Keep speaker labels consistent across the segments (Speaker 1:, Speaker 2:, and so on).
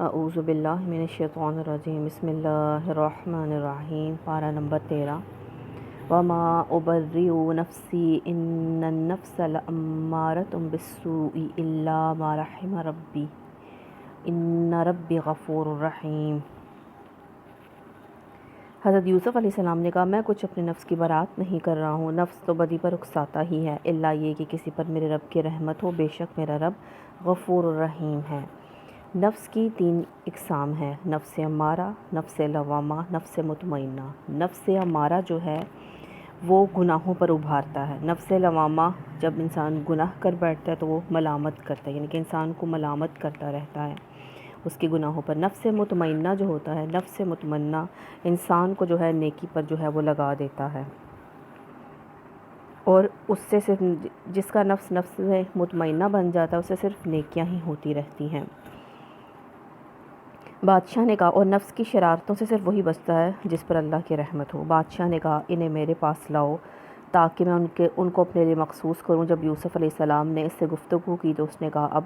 Speaker 1: اعوذ باللہ من الشیطان الرجیم، بسم اللہ الرحمن الرحیم۔ پارہ نمبر 13۔ وما ابرئ نفسی ان النفس لامارۃ بالسوء الا ما رحم ربی ان ربی غفور رحیم۔ حضرت یوسف علیہ السلام نے کہا، میں کچھ اپنے نفس کی برات نہیں کر رہا ہوں، نفس تو بدی پر اکساتا ہی ہے، الا یہ کہ کسی پر میرے رب کی رحمت ہو، بے شک میرا رب غفور الرحیم ہے۔ نفس کی 3 اقسام ہیں، نفس امارہ، نفس لوامہ، نفس مطمئنہ۔ نفس امارہ جو ہے وہ گناہوں پر ابھارتا ہے، نفس لوامہ جب انسان گناہ کر بیٹھتا ہے تو وہ ملامت کرتا ہے، یعنی کہ انسان کو ملامت کرتا رہتا ہے اس کے گناہوں پر۔ نفس مطمئنہ جو ہوتا ہے، نفس مطمئنہ انسان کو جو ہے نیکی پر جو ہے وہ لگا دیتا ہے، اور اس سے صرف جس کا نفس مطمئنہ بن جاتا ہے اس سے صرف نیکیاں ہی ہوتی رہتی ہیں۔ بادشاہ نے کہا، اور نفس کی شرارتوں سے صرف وہی بچتا ہے جس پر اللہ کی رحمت ہو۔ بادشاہ نے کہا، انہیں میرے پاس لاؤ تاکہ میں ان کو اپنے لیے مخصوص کروں۔ جب یوسف علیہ السلام نے اس سے گفتگو کی تو اس نے کہا، اب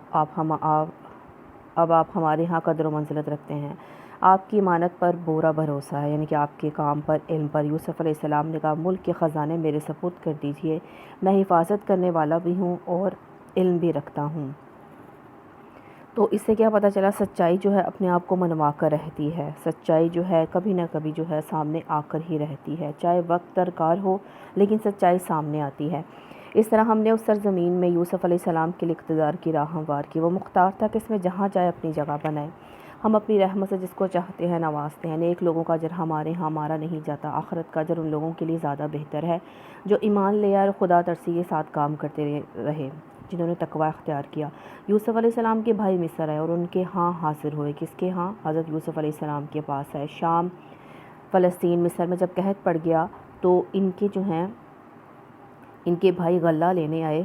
Speaker 1: آپ ہمارے ہاں قدر و منزلت رکھتے ہیں، آپ کی امانت پر پورا بھروسہ ہے، یعنی کہ آپ کے کام پر، علم پر۔ یوسف علیہ السلام نے کہا، ملک کے خزانے میرے سپرد کر دیجئے، میں حفاظت کرنے والا بھی ہوں اور علم بھی رکھتا ہوں۔ تو اس سے کیا پتہ چلا، سچائی جو ہے اپنے آپ کو منوا کر رہتی ہے، سچائی جو ہے کبھی نہ کبھی جو ہے سامنے آ کر ہی رہتی ہے، چاہے وقت درکار ہو لیکن سچائی سامنے آتی ہے۔ اس طرح ہم نے اس سرزمین میں یوسف علیہ السلام کے لیے اقتدار کی راہ ہموار کی، وہ مختار تھا کہ اس میں جہاں جائے اپنی جگہ بنائے۔ ہم اپنی رحمت سے جس کو چاہتے ہیں نوازتے ہیں، نیک لوگوں کا اجر ہمارے ہاں مارا نہیں جاتا، آخرت کا اجر ان لوگوں کے لیے زیادہ بہتر ہے جو ایمان لے آئے اور خدا ترسی کے ساتھ کام کرتے رہے، جنہوں نے تقوی اختیار کیا۔ یوسف علیہ السلام کے بھائی مصر آئے اور ان کے ہاں حاضر ہوئے۔ کس کے ہاں؟ حضرت یوسف علیہ السلام کے پاس آئے۔ شام، فلسطین، مصر میں جب قحط پڑ گیا تو ان کے بھائی غلہ لینے آئے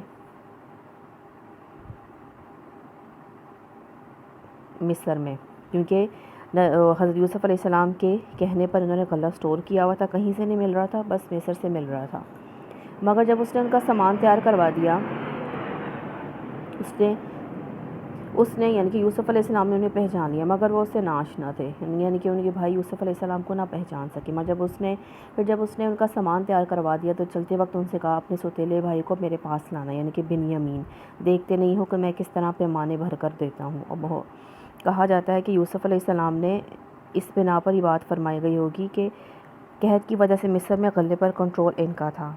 Speaker 1: مصر میں، کیونکہ حضرت یوسف علیہ السلام کے کہنے پر انہوں نے غلہ سٹور کیا ہوا تھا، کہیں سے نہیں مل رہا تھا، بس مصر سے مل رہا تھا۔ مگر جب اس نے ان کا سامان تیار کروا دیا، اس نے یعنی کہ یوسف علیہ السلام نے انہیں پہچان لیا، مگر وہ اس سے ناآشنا تھے، یعنی کہ ان کے بھائی یوسف علیہ السلام کو نہ پہچان سکے۔ مگر جب اس نے ان کا سامان تیار کروا دیا تو چلتے وقت ان سے کہا، اپنے سوتیلے بھائی کو میرے پاس لانا، یعنی کہ بنیامین، دیکھتے نہیں ہو کہ میں کس طرح پیمانے بھر کر دیتا ہوں۔ اور کہا جاتا ہے کہ یوسف علیہ السلام نے اس بنا پر یہ بات فرمائی گئی ہوگی کہ قحط کی وجہ سے مصر میں غلے پر کنٹرول ان کا تھا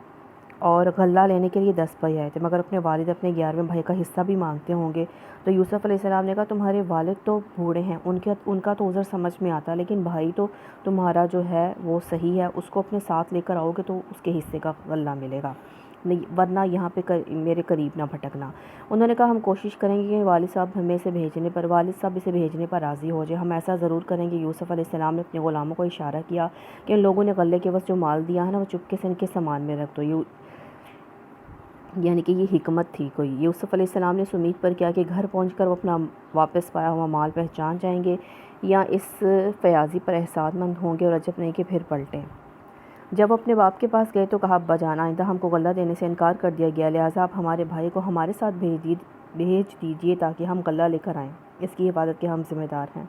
Speaker 1: اور غلہ لینے کے لیے 10 بھائی آئے تھے، مگر اپنے والد اپنے 11ویں بھائی کا حصہ بھی مانگتے ہوں گے۔ تو یوسف علیہ السلام نے کہا، تمہارے والد تو بوڑھے ہیں، ان کا تو عذر سمجھ میں آتا، لیکن بھائی تو تمہارا جو ہے وہ صحیح ہے، اس کو اپنے ساتھ لے کر آؤ گے تو اس کے حصے کا غلہ ملے گا، ورنہ یہاں پہ میرے قریب نہ بھٹکنا۔ انہوں نے کہا، ہم کوشش کریں گے کہ والد صاحب اسے بھیجنے پر راضی ہو جائے، ہم ایسا ضرور کریں گے۔ یوسف علیہ السلام نے اپنے غلاموں کو اشارہ کیا کہ ان لوگوں نے غلے کے عوض جو مال دیا ہے نا وہ چپکے سے ان کے سامان میں رکھ دو، یعنی کہ یہ حکمت تھی کوئی۔ یوسف علیہ السلام نے اس امید پر کیا کہ گھر پہنچ کر وہ اپنا واپس پایا ہوا مال پہچان جائیں گے یا اس فیاضی پر احسان مند ہوں گے اور عجب نہیں کہ پھر پلٹیں۔ جب وہ اپنے باپ کے پاس گئے تو کہا، ابا جان، آئندہ ہم کو غلہ دینے سے انکار کر دیا گیا، لہٰذا آپ ہمارے بھائی کو ہمارے ساتھ بھیج دیجیے تاکہ ہم غلہ لے کر آئیں، اس کی حفاظت کے ہم ذمہ دار ہیں۔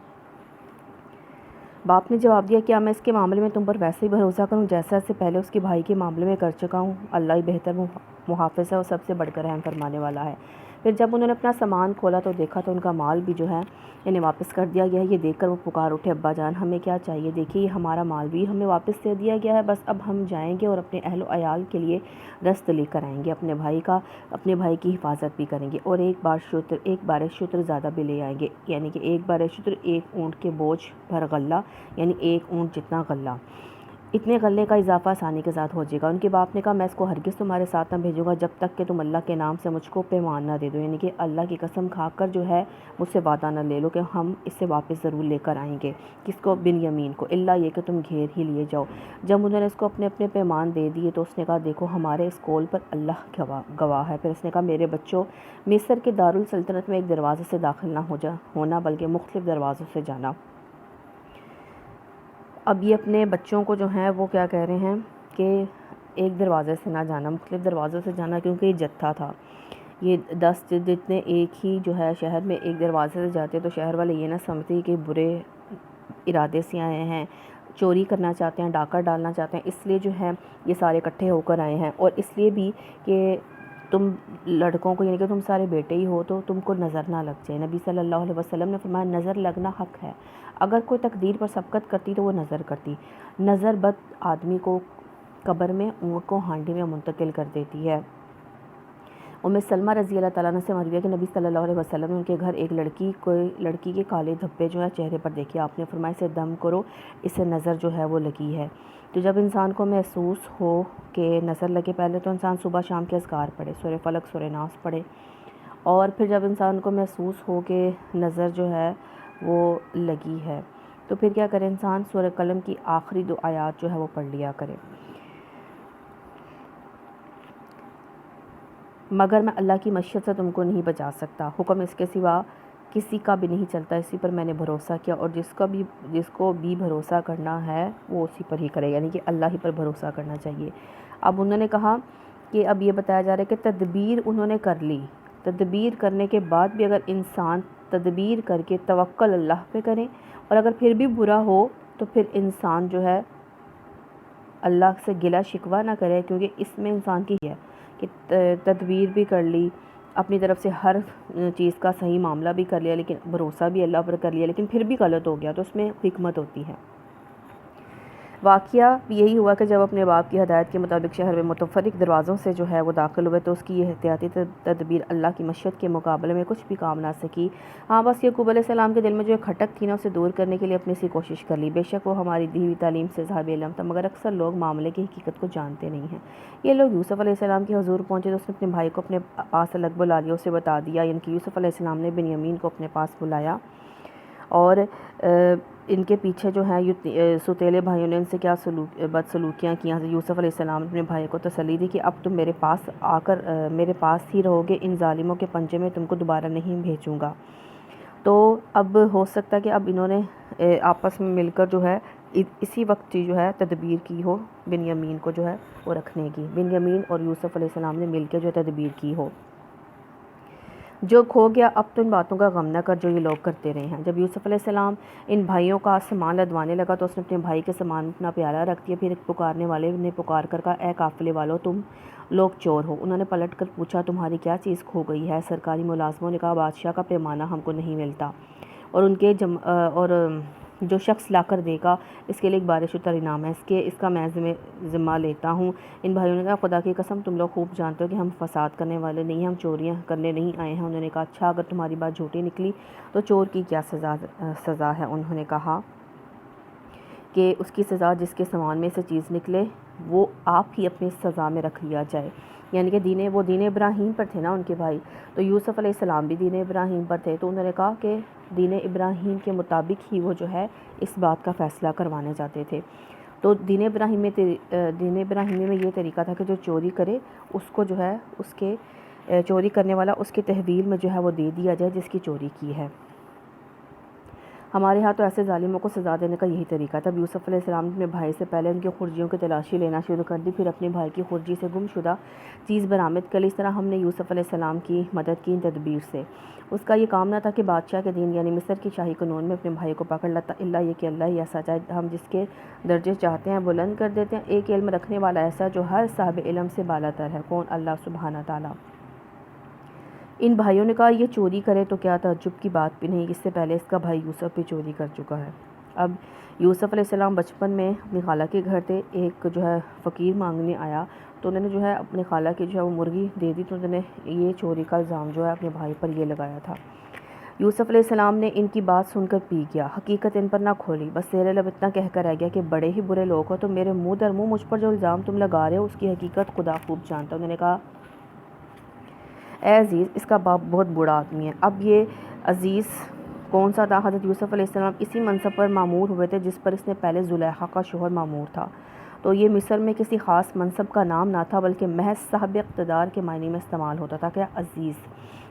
Speaker 1: باپ نے جواب دیا، کیا میں اس کے معاملے میں تم پر ویسے ہی بھروسہ کروں جیسا اس سے پہلے اس کے بھائی کے معاملے میں کر چکا ہوں؟ اللہ ہی بہتر محافظ ہے اور سب سے بڑھ کر رحم فرمانے والا ہے۔ پھر جب انہوں نے اپنا سامان کھولا تو دیکھا تو ان کا مال بھی جو ہے انہیں واپس کر دیا گیا ہے۔ یہ دیکھ کر وہ پکار اٹھے، ابا جان، ہمیں کیا چاہیے، دیکھیے یہ ہمارا مال بھی ہمیں واپس دے دیا گیا ہے، بس اب ہم جائیں گے اور اپنے اہل و عیال کے لیے رزق لے کر آئیں گے، اپنے بھائی کی حفاظت بھی کریں گے اور ایک بار شتر زیادہ بھی لے آئیں گے، یعنی کہ ایک بار شتر 1 اونٹ کے بوجھ بھر غلہ، یعنی 1 اونٹ جتنا غلہ، اتنے غلے کا اضافہ آسانی کے ساتھ ہو جائے گا۔ ان کے باپ نے کہا، میں اس کو ہرگز تمہارے ساتھ نہ بھیجوں گا جب تک کہ تم اللہ کے نام سے مجھ کو پیمان نہ دے دو، یعنی کہ اللہ کی قسم کھا کر جو ہے مجھ سے وعدہ نہ لے لو کہ ہم اس سے واپس ضرور لے کر آئیں گے۔ کس کو؟ بنیامین کو، الا یہ کہ تم گھیر ہی لیے جاؤ۔ جب انہوں نے اس کو اپنے اپنے پیمان دے دیے تو اس نے کہا، دیکھو ہمارے اس قول پر اللہ گواہ ہے۔ پھر اس نے کہا، میرے بچوں، مصر کے دارالسلطنت میں ایک دروازے سے داخل نہ ہونا بلکہ مختلف دروازوں سے جانا۔ اب یہ اپنے بچوں کو جو ہیں وہ کیا کہہ رہے ہیں کہ ایک دروازے سے نہ جانا، مختلف دروازوں سے جانا، کیونکہ یہ جتھا تھا، یہ 10 جتنے ایک ہی جو ہے شہر میں ایک دروازے سے جاتے تو شہر والے یہ نہ سمجھتے کہ برے ارادے سے آئے ہیں، چوری کرنا چاہتے ہیں، ڈاکہ ڈالنا چاہتے ہیں، اس لیے جو ہے یہ سارے اکٹھے ہو کر آئے ہیں۔ اور اس لیے بھی کہ تم لڑکوں کو، یعنی کہ تم سارے بیٹے ہی ہو تو تم کو نظر نہ لگ جائے۔ نبی صلی اللہ علیہ وسلم نے فرمایا نظر لگنا حق ہے، اگر کوئی تقدیر پر سبقت کرتی تو وہ نظر کرتی۔ نظر بد آدمی کو قبر میں، اونٹ کو ہانڈی میں منتقل کر دیتی ہے۔ سلمہ رضی اللہ تعالیٰ عنہ سے مروی ہے کہ نبی صلی اللہ علیہ وسلم نے ان کے گھر ایک لڑکی کے کالے دھبے جو ہے چہرے پر دیکھے، آپ نے فرمایا اسے دم کرو، اسے نظر جو ہے وہ لگی ہے۔ تو جب انسان کو محسوس ہو کہ نظر لگے، پہلے تو انسان صبح شام کے اذکار پڑھے، سورہ فلق سورہ ناس پڑھے، اور پھر جب انسان کو محسوس ہو کہ نظر جو ہے وہ لگی ہے تو پھر کیا کرے انسان، سورہ قلم کی آخری 2 آیات جو ہے وہ پڑھ لیا کرے۔ مگر میں اللہ کی مشیت سے تم کو نہیں بچا سکتا، حکم اس کے سوا کسی کا بھی نہیں چلتا، اسی پر میں نے بھروسہ کیا، اور جس کو بھی بھروسہ کرنا ہے وہ اسی پر ہی کرے، یعنی کہ اللہ ہی پر بھروسہ کرنا چاہیے۔ اب انہوں نے کہا کہ اب یہ بتایا جا رہا ہے کہ تدبیر انہوں نے کر لی، تدبیر کرنے کے بعد بھی اگر انسان تدبیر کر کے توکل اللہ پہ کرے، اور اگر پھر بھی برا ہو تو پھر انسان جو ہے اللہ سے گلہ شکوہ نہ کرے، کیونکہ اس میں انسان کی ہے کہ تدبیر بھی کر لی، اپنی طرف سے ہر چیز کا صحیح معاملہ بھی کر لیا، لیکن بھروسہ بھی اللہ پر کر لیا، لیکن پھر بھی غلط ہو گیا، تو اس میں حکمت ہوتی ہے۔ واقعہ یہی ہوا کہ جب اپنے باپ کی ہدایت کے مطابق شہر میں متفرق دروازوں سے جو ہے وہ داخل ہوئے تو اس کی یہ احتیاطی تدبیر اللہ کی مشیت کے مقابلے میں کچھ بھی کام نہ سکی۔ ہاں بس یعقوب علیہ السلام کے دل میں جو کھٹک تھی نا، اسے دور کرنے کے لیے اپنی سی کوشش کر لی۔ بے شک وہ ہماری دی ہوئی تعلیم سے صاحب علم تھا، مگر اکثر لوگ معاملے کی حقیقت کو جانتے نہیں ہیں۔ یہ لوگ یوسف علیہ السلام کے حضور پہنچے تو اس نے اپنے بھائی کو اپنے پاس الگ بلا لیا، اسے بتا دیا، یعنی کہ یوسف علیہ السلام نے بنیامین کو اپنے پاس بلایا، اور ان کے پیچھے جو ہیں ستیلے بھائیوں نے ان سے کیا بد سلوکیاں کی۔ یوسف علیہ السلام نے اپنے بھائی کو تسلی دی کہ اب تم میرے پاس آ کر میرے پاس ہی رہو گے، ان ظالموں کے پنجے میں تم کو دوبارہ نہیں بھیجوں گا۔ تو اب ہو سکتا ہے کہ اب انہوں نے آپس میں مل کر جو ہے اسی وقت جو ہے تدبیر کی ہو بنیامین کو جو ہے وہ رکھنے کی، بنیامین اور یوسف علیہ السلام نے مل کے جو تدبیر کی ہو۔ جو کھو گیا اب تو ان باتوں کا غم نہ کر جو یہ لوگ کرتے رہے ہیں۔ جب یوسف علیہ السلام ان بھائیوں کا سامان لدوانے لگا تو اس نے اپنے بھائی کے سامان میں اپنا پیالہ رکھ دیا، پھر ایک پکارنے والے نے پکار کر کہا اے قافلے والو، تم لوگ چور ہو۔ انہوں نے پلٹ کر پوچھا تمہاری کیا چیز کھو گئی ہے؟ سرکاری ملازموں نے کہا بادشاہ کا پیمانہ ہم کو نہیں ملتا، اور جو شخص لا کر دے گا اس کے لیے ایک بارش اتر انعام ہے، اس کا میں ذمہ لیتا ہوں۔ ان بھائیوں نے کہا خدا کی قسم تم لوگ خوب جانتے ہو کہ ہم فساد کرنے والے نہیں ہیں، ہم چوریاں کرنے نہیں آئے ہیں۔ انہوں نے کہا اچھا اگر تمہاری بات جھوٹی نکلی تو چور کی کیا سزا ہے؟ انہوں نے کہا کہ اس کی سزا جس کے سامان میں سے چیز نکلے وہ آپ ہی اپنی سزا میں رکھ لیا جائے، یعنی کہ وہ دین ابراہیم پر تھے نا ان کے بھائی، تو یوسف علیہ السلام بھی دین ابراہیم پر تھے، تو انہوں نے کہا کہ دین ابراہیم کے مطابق ہی وہ جو ہے اس بات کا فیصلہ کروانے جاتے تھے۔ تو دین ابراہیمی میں یہ طریقہ تھا کہ جو چوری کرے اس کو جو ہے اس کے چوری کرنے والا اس کے تحویل میں جو ہے وہ دے دیا جائے جس کی چوری کی ہے۔ ہمارے ہاں تو ایسے ظالموں کو سزا دینے کا یہی طریقہ تھا۔ یوسف علیہ السلام نے اپنے بھائی سے پہلے ان کی خرجیوں کی تلاشی لینا شروع کر دی، پھر اپنے بھائی کی خرجی سے گم شدہ چیز برآمد کر لی۔ اس طرح ہم نے یوسف علیہ السلام کی مدد کی ان تدبیر سے۔ اس کا یہ کام نہ تھا کہ بادشاہ کے دین یعنی مصر کی شاہی قانون میں اپنے بھائی کو پکڑ لیتا، الا یہ کہ اللہ ہی ایسا چاہے ہم جس کے درجے چاہتے ہیں بلند کر دیتے ہیں۔ ایک علم رکھنے والا ایسا جو ہر صاحب علم سے بالا تر ہے، کون؟ اللہ سبحانہ تعالیٰ۔ ان بھائیوں نے کہا یہ چوری کرے تو کیا تعجب کی بات بھی نہیں، اس سے پہلے اس کا بھائی یوسف بھی چوری کر چکا ہے۔ اب یوسف علیہ السلام بچپن میں اپنی خالہ کے گھر تھے، ایک جو ہے فقیر مانگنے آیا تو انہوں نے جو ہے اپنی خالہ کی جو ہے وہ مرغی دے دی، تو انہوں نے یہ چوری کا الزام جو ہے اپنے بھائی پر یہ لگایا تھا۔ یوسف علیہ السلام نے ان کی بات سن کر پی گیا، حقیقت ان پر نہ کھولی، بس زیر لب اتنا کہہ کر رہ گیا کہ بڑے ہی برے لوگ ہو، تو میرے منہ در منہ مجھ پر جو الزام تم لگا رہے ہو اس کی حقیقت خدا خوب جانتا۔ انہوں نے کہا اے عزیز اس کا باپ بہت بوڑھا آدمی ہے۔ اب یہ عزیز کون سا تھا؟ حضرت یوسف علیہ السلام اسی منصب پر معمور ہوئے تھے جس پر اس نے پہلے زلیخا کا شوہر معمور تھا، تو یہ مصر میں کسی خاص منصب کا نام نہ تھا بلکہ محض صاحب اقتدار کے معنی میں استعمال ہوتا تھا کہ عزیز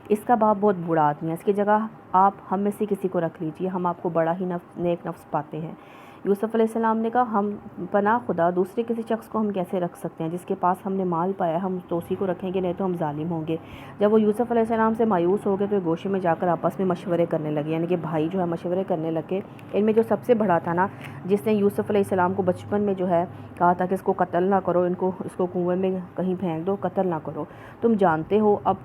Speaker 1: اس کا باپ بہت بوڑھا آدمی ہے، اس کی جگہ آپ ہم میں سے کسی کو رکھ لیجئے، ہم آپ کو بڑا ہی نیک نفس پاتے ہیں۔ یوسف علیہ السلام نے کہا ہم پناہ خدا دوسرے کسی شخص کو ہم کیسے رکھ سکتے ہیں، جس کے پاس ہم نے مال پایا ہم تو اسی کو رکھیں گے، نہیں تو ہم ظالم ہوں گے۔ جب وہ یوسف علیہ السلام سے مایوس ہو گئے تو گوشے میں جا کر آپس میں مشورے کرنے لگے، یعنی کہ بھائی جو ہے مشورے کرنے لگے۔ ان میں جو سب سے بڑا تھا نا، جس نے یوسف علیہ السلام کو بچپن میں جو ہے کہا تھا کہ اس کو قتل نہ کرو، اس کو کنویں میں کہیں پھینک دو، قتل نہ کرو، تم جانتے ہو اب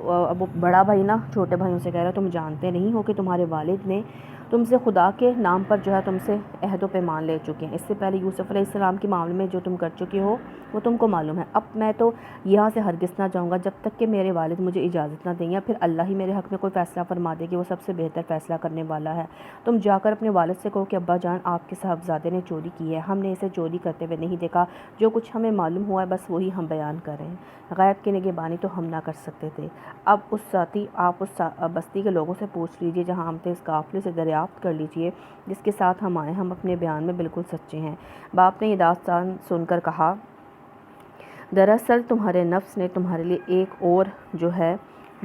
Speaker 1: اب وہ بڑا بھائی نا چھوٹے بھائیوں سے کہہ رہا تم جانتے نہیں ہو کہ تمہارے والد نے تم سے خدا کے نام پر جو ہے تم سے عہد و پیمان لے چکے ہیں، اس سے پہلے یوسف علیہ السلام کے معاملے میں جو تم کر چکے ہو وہ تم کو معلوم ہے۔ اب میں تو یہاں سے ہرگز نہ جاؤں گا جب تک کہ میرے والد مجھے اجازت نہ دیں، یا پھر اللہ ہی میرے حق میں کوئی فیصلہ فرما دے کہ وہ سب سے بہتر فیصلہ کرنے والا ہے۔ تم جا کر اپنے والد سے کہو کہ ابا جان آپ کے صاحبزادے نے چوری کی ہے، ہم نے اسے چوری کرتے ہوئے نہیں دیکھا، جو کچھ ہمیں معلوم ہوا ہے بس وہی ہم بیان کر رہے ہیں، غیب کی نگہبانی تو ہم نہ کر سکتے تھے۔ اب آپ اس بستی کے لوگوں سے پوچھ لیجئے جہاں ہم تھے، اس قافلے سے دریافت کر لیجئے جس کے ساتھ ہم آئے، ہم اپنے بیان میں بالکل سچے ہیں۔ باپ نے یہ داستان سن کر کہا دراصل تمہارے نفس نے تمہارے لیے ایک اور جو ہے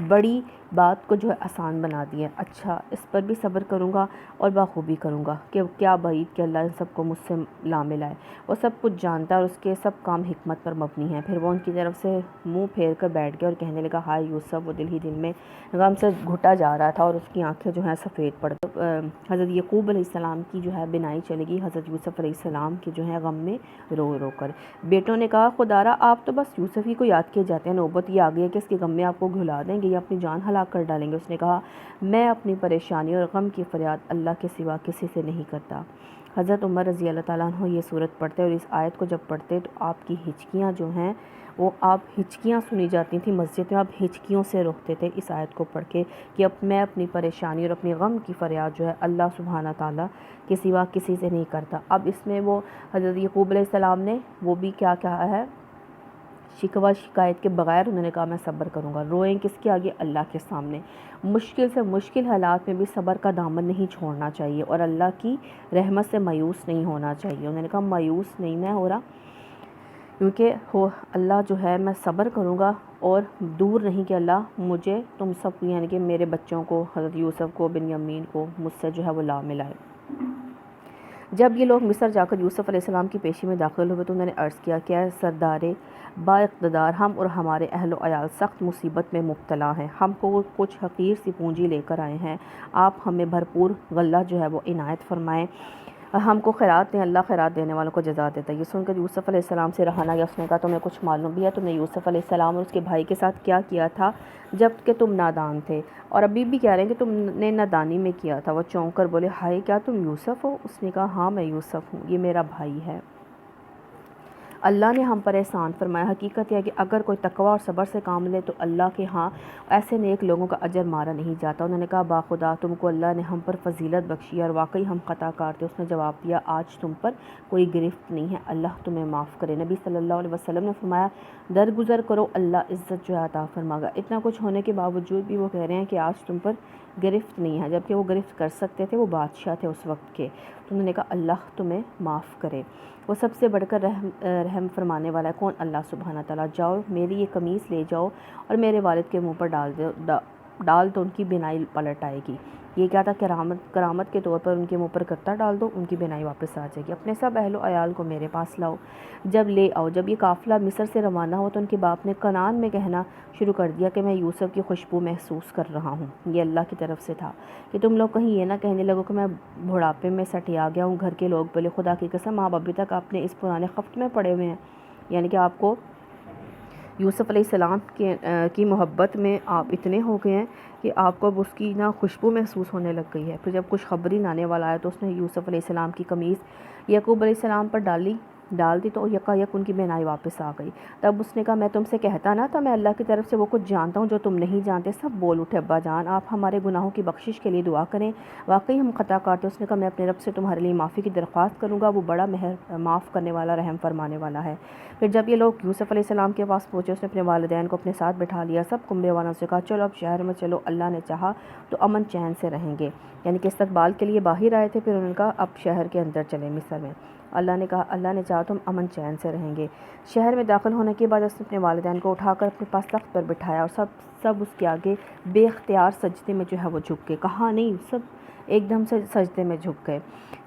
Speaker 1: بڑی بات کو جو ہے آسان بنا دی ہے، اچھا اس پر بھی صبر کروں گا اور بخوبی کروں گا کہ کیا بعید کہ اللہ ان سب کو مجھ سے لا ملائے، وہ سب کچھ جانتا ہے اور اس کے سب کام حکمت پر مبنی ہیں۔ پھر وہ ان کی طرف سے منہ پھیر کر بیٹھ گیا اور کہنے لگا ہائے یوسف، وہ دل ہی دل میں غم سے گھٹا جا رہا تھا اور اس کی آنکھیں جو ہیں سفید پڑ گئی۔ حضرت یعقوب علیہ السلام کی جو ہے بینائی چلے گی حضرت یوسف علیہ السلام کی جو ہے غم میں رو رو کر۔ بیٹوں نے کہا خدا را آپ تو بس یوسف ہی کو یاد کیے جاتے ہیں، نوبت یہ آ گئی ہے کہ اس کے غم میں آپ کو گھلا دیں گے یا اپنی جان ہلاک کر ڈالیں گے۔ اس نے کہا میں اپنی پریشانی اور غم کی فریاد اللہ کے سوا کسی سے نہیں کرتا۔ حضرت عمر رضی اللہ تعالیٰ عنہ یہ صورت پڑھتے اور اس آیت کو جب پڑھتے تو آپ کی ہچکیاں جو ہیں وہ آپ ہچکیاں سنی جاتی تھیں مسجد میں، آپ ہچکیوں سے روتے تھے اس آیت کو پڑھ کے کہ اب میں اپنی پریشانی اور اپنی غم کی فریاد جو ہے اللہ سبحانہ تعالیٰ کے سوا کسی سے نہیں کرتا۔ اب اس میں وہ حضرت یعقوب علیہ السلام نے وہ بھی کیا کہا ہے، شکوہ شکایت کے بغیر انہوں نے کہا میں صبر کروں گا۔ روئیں کس کے آگے؟ اللہ کے سامنے۔ مشکل سے مشکل حالات میں بھی صبر کا دامن نہیں چھوڑنا چاہیے اور اللہ کی رحمت سے مایوس نہیں ہونا چاہیے۔ انہوں نے کہا مایوس نہیں میں ہو رہا، کیونکہ اللہ جو ہے میں صبر کروں گا اور دور نہیں کہ اللہ مجھے تم سب یعنی کہ میرے بچوں کو حضرت یوسف کو بنیامین کو مجھ سے جو ہے وہ لا ملائے۔ جب یہ لوگ مصر جا کر یوسف علیہ السلام کی پیشی میں داخل ہوئے تو انہوں نے عرض کیا کہ اے سردار با اقتدار، ہم اور ہمارے اہل و عیال سخت مصیبت میں مبتلا ہیں، ہم کو کچھ حقیر سی پونجی لے کر آئے ہیں، آپ ہمیں بھرپور غلہ جو ہے وہ عنایت فرمائیں، ہم کو خیرات دیں، اللہ خیرات دینے والوں کو جزا دیتا ہے۔ یہ سن کر یوسف علیہ السلام سے رہا نہ گیا، اس نے کہا تمہیں کچھ معلوم بھی ہے تم نے یوسف علیہ السلام اور اس کے بھائی کے ساتھ کیا کیا تھا جب کہ تم نادان تھے، اور ابھی بھی کہہ رہے ہیں کہ تم نے نادانی میں کیا تھا۔ وہ چونک کر بولے ہائے کیا تم یوسف ہو؟ اس نے کہا ہاں میں یوسف ہوں، یہ میرا بھائی ہے، اللہ نے ہم پر احسان فرمایا۔ حقیقت ہے کہ اگر کوئی تقوی اور صبر سے کام لے تو اللہ کے ہاں ایسے نیک لوگوں کا اجر مارا نہیں جاتا۔ انہوں نے کہا باخدا تم کو اللہ نے ہم پر فضیلت بخشی اور واقعی ہم خطا کار تھے۔ اس نے جواب دیا آج تم پر کوئی گرفت نہیں ہے، اللہ تمہیں معاف کرے۔ نبی صلی اللہ علیہ وسلم نے فرمایا درگزر کرو اللہ عزت جو ہے عطا فرمائے گا۔ اتنا کچھ ہونے کے باوجود بھی وہ کہہ رہے ہیں کہ آج تم پر گرفت نہیں ہے، جبکہ وہ گرفت کر سکتے تھے، وہ بادشاہ تھے اس وقت کے۔ تو انہوں نے کہا اللہ تمہیں معاف کرے، وہ سب سے بڑھ کر رحم فرمانے والا ہے۔ کون؟ اللہ سبحانہ تعالیٰ۔ جاؤ میری یہ قمیص لے جاؤ اور میرے والد کے منہ پر ڈال دو، ان کی بینائی پلٹ آئے گی۔ یہ کیا تھا؟ کرامت کے طور پر ان کے منہ پر کرتا ڈال دو، ان کی بینائی واپس آ جائے گی۔ اپنے سب اہل و عیال کو میرے پاس لاؤ، جب لے آؤ۔ جب یہ قافلہ مصر سے روانہ ہوا تو ان کے باپ نے کنعان میں کہنا شروع کر دیا کہ میں یوسف کی خوشبو محسوس کر رہا ہوں۔ یہ اللہ کی طرف سے تھا کہ تم لوگ کہیں یہ نہ کہنے لگو کہ میں بڑھاپے میں سٹیا گیا ہوں۔ گھر کے لوگ بولے خدا کی قسم آپ ابھی تک اپنے اس پرانے خفت میں پڑے ہوئے ہیں، یعنی کہ آپ کو یوسف علیہ السلام کی محبت میں آپ اتنے ہو گئے ہیں کہ آپ کو اب اس کی نہ خوشبو محسوس ہونے لگ گئی ہے۔ پھر جب خوشخبری لانے والا آیا تو اس نے یوسف علیہ السلام کی قمیص یعقوب علیہ السلام پر ڈال دی تو یکایک ان کی بینائی واپس آ گئی۔ تب اس نے کہا میں تم سے کہتا نہ تھا میں اللہ کی طرف سے وہ کچھ جانتا ہوں جو تم نہیں جانتے۔ سب بول اٹھے ابا جان آپ ہمارے گناہوں کی بخشش کے لیے دعا کریں، واقعی ہم خطا کار تھے۔ اس نے کہا میں اپنے رب سے تمہارے لیے معافی کی درخواست کروں گا، وہ بڑا معاف کرنے والا رحم فرمانے والا ہے۔ پھر جب یہ لوگ یوسف علیہ السلام کے پاس پہنچے اس نے اپنے والدین کو اپنے ساتھ بٹھا لیا، سب کنبے والوں سے کہا چلو اب شہر میں چلو، اللہ نے چاہا تو امن چین سے رہیں گے، یعنی کہ استقبال کے لیے باہر آئے تھے، پھر انہوں نے کہا اب شہر کے اندر چلیں مصر میں۔ اللہ نے چاہا تو ہم امن چین سے رہیں گے۔ شہر میں داخل ہونے کے بعد اس نے اپنے والدین کو اٹھا کر اپنے پاس تخت پر بٹھایا اور سب اس کے آگے بے اختیار سجدے میں جو ہے وہ جھک گئے، کہا نہیں، سب ایک دم سے سجدے میں جھک گئے۔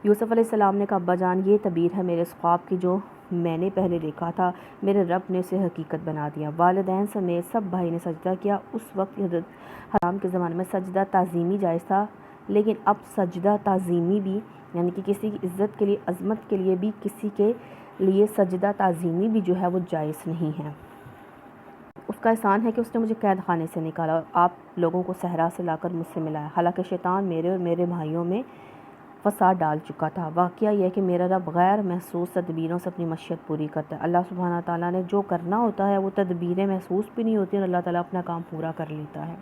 Speaker 1: یوسف علیہ السلام نے کہا ابا جان، یہ تعبیر ہے میرے اس خواب کی جو میں نے پہلے دیکھا تھا، میرے رب نے اسے حقیقت بنا دیا۔ والدین سمیت سب بھائی نے سجدہ کیا۔ اس وقت حضرت حرام کے زمانے میں سجدہ تعظیمی جائز تھا، لیکن اب سجدہ تعظیمی بھی، یعنی کہ کسی کی عزت کے لیے، عظمت کے لیے بھی کسی کے لیے سجدہ تعظیمی بھی جو ہے وہ جائز نہیں ہے۔ اس کا احسان ہے کہ اس نے مجھے قید خانے سے نکالا اور آپ لوگوں کو صحرا سے لا کر مجھ سے ملایا، حالانکہ شیطان میرے اور میرے بھائیوں میں فساد ڈال چکا تھا۔ واقعہ یہ ہے کہ میرا رب غیر محسوس تدبیروں سے اپنی مشیت پوری کرتا ہے۔ اللہ سبحانہ تعالیٰ نے جو کرنا ہوتا ہے وہ تدبیریں محسوس بھی نہیں ہوتی اور اللہ تعالیٰ اپنا کام پورا کر لیتا ہے۔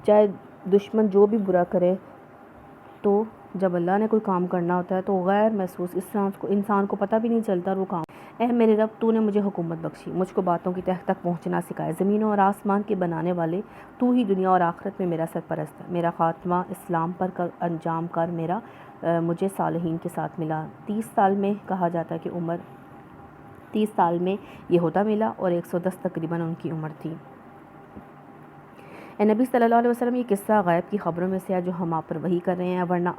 Speaker 1: چاہے دشمن جو بھی برا کرے، تو جب اللہ نے کوئی کام کرنا ہوتا ہے تو غیر محسوس انسان کو پتہ بھی نہیں چلتا اور وہ کام۔ اے میرے رب، تو نے مجھے حکومت بخشی، مجھ کو باتوں کی تہ تک پہنچنا سکھایا، زمینوں اور آسمان کے بنانے والے تو ہی دنیا اور آخرت میں میرا سرپرست ہے۔ میرا خاتمہ اسلام پر انجام کر مجھے صالحین کے ساتھ ملا۔ 30 سال میں کہا جاتا ہے کہ 30 سال میں یہ ہوتا ملا اور 110 تقریباً ان کی عمر تھی۔ اے نبی صلی اللہ علیہ وسلم، یہ قصہ غیب کی خبروں میں سے ہے جو ہم آپ پر وحی کر رہے ہیں، ورنہ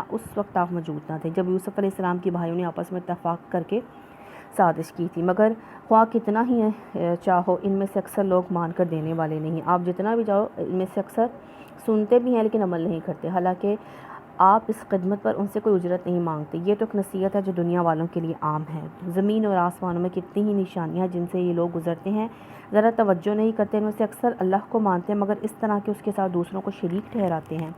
Speaker 1: اس وقت آپ موجود نہ تھے جب یوسف علیہ السلام کے بھائیوں نے آپس میں اتفاق کر کے سازش کی تھی، مگر خواہ کتنا ہی چاہو ان میں سے اکثر لوگ مان کر دینے والے نہیں۔ آپ جتنا بھی چاہو ان میں سے اکثر سنتے بھی ہیں لیکن عمل نہیں کرتے، حالانکہ آپ اس خدمت پر ان سے کوئی اجرت نہیں مانگتے۔ یہ تو ایک نصیحت ہے جو دنیا والوں کے لیے عام ہے۔ زمین اور آسمانوں میں کتنی ہی نشانیاں جن سے یہ لوگ گزرتے ہیں، ذرا توجہ نہیں کرتے۔ ان میں سے اکثر اللہ کو مانتے ہیں مگر اس طرح کہ اس کے ساتھ دوسروں کو شریک ٹھہراتے ہیں۔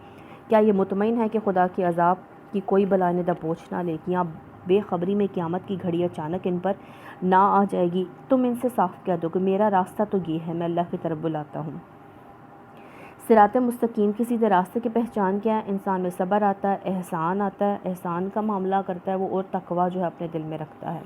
Speaker 1: کیا یہ مطمئن ہے کہ خدا کے عذاب کی کوئی بلا انہیں دبوچ نہ لے گی؟ یا بے خبری میں قیامت کی گھڑی اچانک ان پر نہ آ جائے گی؟ تم ان سے صاف کہہ دو کہ میرا راستہ تو یہ ہے، میں اللہ کی طرف بلاتا ہوں۔ صراط مستقیم کی سیدھے راستے کی پہچان کیا ہے؟ انسان میں صبر آتا ہے، احسان آتا ہے، احسان کا معاملہ کرتا ہے وہ، اور تقویٰ جو ہے اپنے دل میں رکھتا ہے۔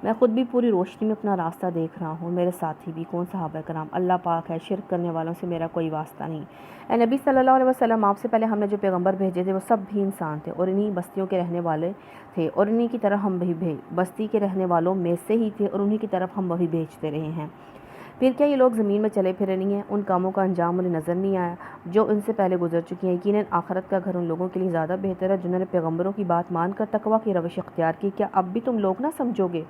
Speaker 1: میں خود بھی پوری روشنی میں اپنا راستہ دیکھ رہا ہوں، میرے ساتھی بھی، کون صحابہ کرام، اللہ پاک ہے، شرک کرنے والوں سے میرا کوئی واسطہ نہیں۔ اے نبی صلی اللہ علیہ وسلم، آپ سے پہلے ہم نے جو پیغمبر بھیجے تھے وہ سب بھی انسان تھے اور انہی بستیوں کے رہنے والے تھے، اور انہی کی طرف ہم بھی بستی کے رہنے والوں میں سے ہی تھے اور انہی کی طرف ہم وہی بھیجتے رہے ہیں۔ پھر کیا یہ لوگ زمین میں چلے پھرے نہیں ہیں؟ ان کاموں کا انجام انہیں نظر نہیں آیا جو ان سے پہلے گزر چکی ہیں؟ یقیناً آخرت کا گھر ان لوگوں کے لیے زیادہ بہتر ہے جنہوں نے پیغمبروں کی بات مان کر تقویٰ کی روش اختیار کی۔ کیا اب بھی تم لوگ نہ سمجھو گے؟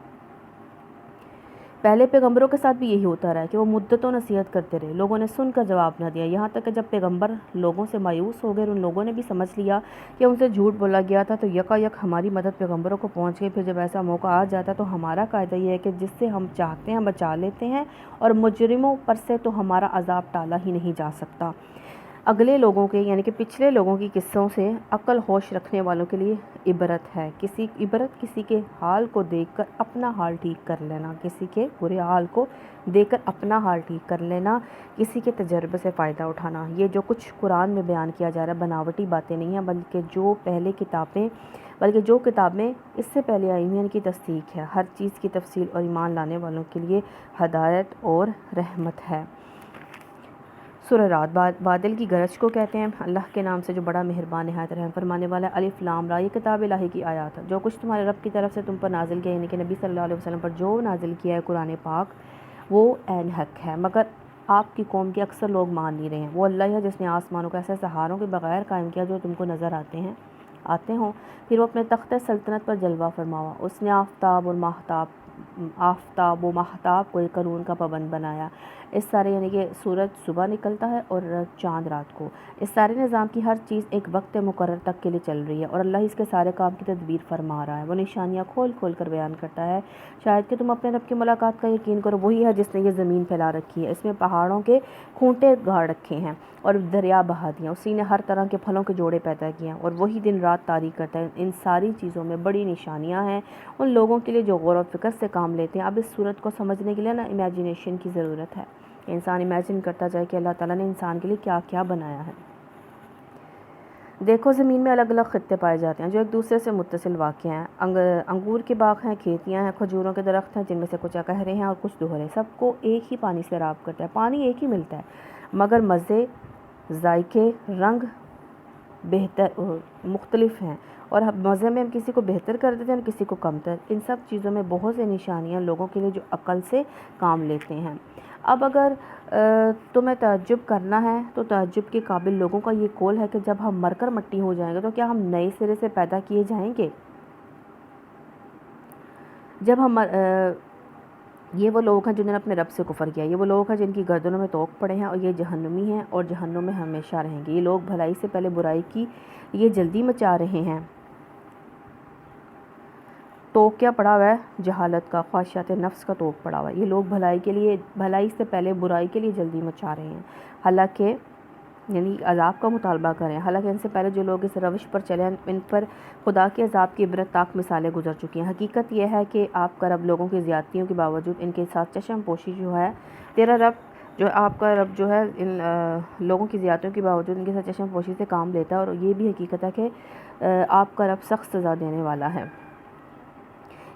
Speaker 1: پہلے پیغمبروں کے ساتھ بھی یہی ہوتا رہا کہ وہ مدتوں نصیحت کرتے رہے، لوگوں نے سن کر جواب نہ دیا، یہاں تک کہ جب پیغمبر لوگوں سے مایوس ہو گئے اور ان لوگوں نے بھی سمجھ لیا کہ ان سے جھوٹ بولا گیا تھا تو یکایک ہماری مدد پیغمبروں کو پہنچ گئی۔ پھر جب ایسا موقع آ جاتا تو ہمارا قاعدہ یہ ہے کہ جس سے ہم چاہتے ہیں بچا لیتے ہیں اور مجرموں پر سے تو ہمارا عذاب ٹالا ہی نہیں جا سکتا۔ اگلے لوگوں کے یعنی کہ پچھلے لوگوں کی قصوں سے عقل ہوش رکھنے والوں کے لیے عبرت ہے۔ کسی کے حال کو دیکھ کر اپنا حال ٹھیک کر لینا، کسی کے برے حال کو دیکھ کر اپنا حال ٹھیک کر لینا، کسی کے تجربے سے فائدہ اٹھانا۔ یہ جو کچھ قرآن میں بیان کیا جا رہا ہے بناوٹی باتیں نہیں ہیں، بلکہ جو کتابیں اس سے پہلے آئی ہیں ان کی تصدیق ہے، ہر چیز کی تفصیل اور ایمان لانے والوں کے لیے ہدایت اور رحمت ہے۔ سورہ رعد بادل کی گرج کو کہتے ہیں۔ اللہ کے نام سے جو بڑا مہربان نہایت رحم فرمانے والا ہے۔ الف لام را، یہ کتاب الہی کی آیات ہے۔ جو کچھ تمہارے رب کی طرف سے تم پر نازل کیا، یعنی کہ نبی صلی اللہ علیہ وسلم پر جو نازل کیا ہے قرآن پاک، وہ عین حق ہے، مگر آپ کی قوم کے اکثر لوگ مان نہیں رہے ہیں۔ وہ اللہ ہے جس نے آسمانوں کو ایسے سہاروں کے بغیر قائم کیا جو تم کو نظر آتے ہوں، پھر وہ اپنے تخت سلطنت پر جلوہ فرما ہوا۔ اس نے آفتاب و ماہتاب کو ایک قانون کا پابند بنایا۔ اس سارے یعنی کہ سورج صبح نکلتا ہے اور چاند رات کو۔ اس سارے نظام کی ہر چیز ایک وقت مقرر تک کے لیے چل رہی ہے اور اللہ اس کے سارے کام کی تدبیر فرما رہا ہے۔ وہ نشانیاں کھول کھول کر بیان کرتا ہے شاید کہ تم اپنے رب کی ملاقات کا یقین کرو۔ وہی ہے جس نے یہ زمین پھیلا رکھی ہے، اس میں پہاڑوں کے کھونٹے گاڑ رکھے ہیں اور دریا بہا دیا، اسی نے ہر طرح کے پھلوں کے جوڑے پیدا کیے ہیں اور وہی دن رات تاریک کرتا ہے۔ ان ساری چیزوں میں بڑی نشانیاں ہیں ان لوگوں کے لیے جو غور و فکر سے کام لیتے ہیں۔ اب اس صورت کو سمجھنے کے لیے نا امیجینیشن کی ضرورت ہے، انسان امیجن کرتا جائے کہ اللہ تعالیٰ نے انسان کے لیے کیا کیا بنایا ہے۔ دیکھو زمین میں الگ الگ خطے پائے جاتے ہیں جو ایک دوسرے سے متصل واقع ہیں۔ انگور کے باغ ہیں، کھیتیاں ہیں، کھجوروں کے درخت ہیں جن میں سے کچھ اکہرے ہیں اور کچھ دوہرے، سب کو ایک ہی پانی سیراب کرتا ہے، پانی ایک ہی ملتا ہے مگر مزے، ذائقے، رنگ مختلف ہیں اور مزے میں ہم کسی کو بہتر کر دیتے ہیں اور کسی کو کمتر. ان سب چیزوں میں بہت سے نشانیاں لوگوں کے لیے جو عقل سے کام لیتے ہیں. اب اگر تمہیں تعجب کرنا ہے تو تعجب کے قابل لوگوں کا یہ قول ہے کہ جب ہم مر کر مٹی ہو جائیں گے تو کیا ہم نئے سرے سے پیدا کیے جائیں گے؟ جب ہم یہ وہ لوگ ہیں جنہوں نے اپنے رب سے کفر کیا. یہ وہ لوگ ہیں جن کی گردنوں میں توق پڑے ہیں اور یہ جہنمی ہیں اور جہنم میں ہمیشہ رہیں گے. یہ لوگ بھلائی سے پہلے برائی کی یہ جلدی مچا رہے ہیں. توق کیا پڑا ہوا ہے؟ جہالت کا، خواہشات نفس کا توق پڑا ہوا ہے. یہ لوگ بھلائی سے پہلے برائی کے لیے جلدی مچا رہے ہیں، حالانکہ یعنی عذاب کا مطالبہ کریں. حالانکہ ان سے پہلے جو لوگ اس روش پر چلے ہیں ان پر خدا کے عذاب کی عبرت تاک مثالیں گزر چکی ہیں. حقیقت یہ ہے کہ آپ کا رب لوگوں کی زیادتیوں کے باوجود ان کے ساتھ چشم پوشی جو ہے، آپ کا رب جو ہے ان لوگوں کی زیادتیوں کے باوجود ان کے ساتھ چشم پوشی سے کام لیتا ہے. اور یہ بھی حقیقت ہے کہ آپ کا رب سخت سزا دینے والا ہے.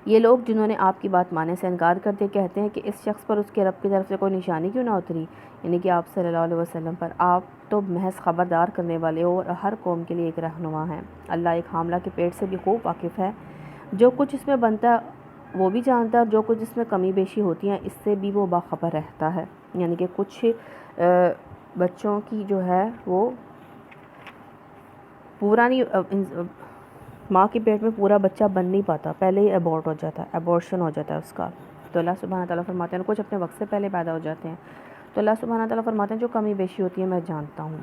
Speaker 1: یہ لوگ جنہوں نے آپ کی بات ماننے سے انکار کرتے کہتے ہیں کہ اس شخص پر اس کے رب کی طرف سے کوئی نشانی کیوں نہ اتری، یعنی کہ آپ صلی اللہ علیہ وسلم پر. آپ تو محض خبردار کرنے والے ہو اور ہر قوم کے لیے ایک رہنما ہیں. اللہ ایک حاملہ کے پیٹ سے بھی خوب واقف ہے. جو کچھ اس میں بنتا ہے وہ بھی جانتا ہے اور جو کچھ اس میں کمی بیشی ہوتی ہیں اس سے بھی وہ باخبر رہتا ہے. یعنی کہ کچھ بچوں کی جو ہے وہ پورا نہیں، ماں کے پیٹ میں پورا بچہ بن نہیں پاتا، پہلے ہی ایبورٹ ہو جاتا ہے، ایبورشن ہو جاتا ہے اس کا. تو اللہ سبحانہ تعالیٰ فرماتے ہیں کچھ اپنے وقت سے پہلے پیدا ہو جاتے ہیں. تو اللہ سبحانہ تعالیٰ فرماتے ہیں جو کمی بیشی ہوتی ہے میں جانتا ہوں.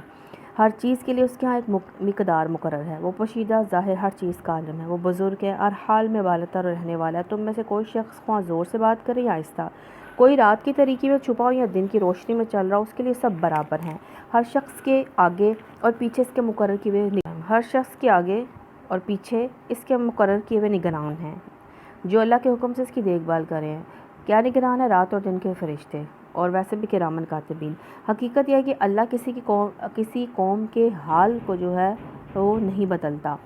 Speaker 1: ہر چیز کے لیے اس کے ہاں ایک مقدار مقرر ہے. وہ پوشیدہ ظاہر ہر چیز کا عالم ہے. وہ بزرگ ہے، ہر حال میں بالاتر رہنے والا ہے. تم میں سے کوئی شخص خواہ زور سے بات کرے یا آہستہ، کوئی رات کی تاریکی میں چھپا ہو یا دن کی روشنی میں چل رہا ہو، اس کے لیے سب برابر ہیں. ہر شخص کے آگے اور پیچھے اس کے مقرر کیے ہوئے نگران ہیں جو اللہ کے حکم سے اس کی دیکھ بھال کریں. کیا نگران ہے؟ رات اور دن کے فرشتے، اور ویسے بھی کرامن کاتبین. حقیقت یہ ہے کہ اللہ کسی قوم کے حال کو جو ہے وہ نہیں بدلتا.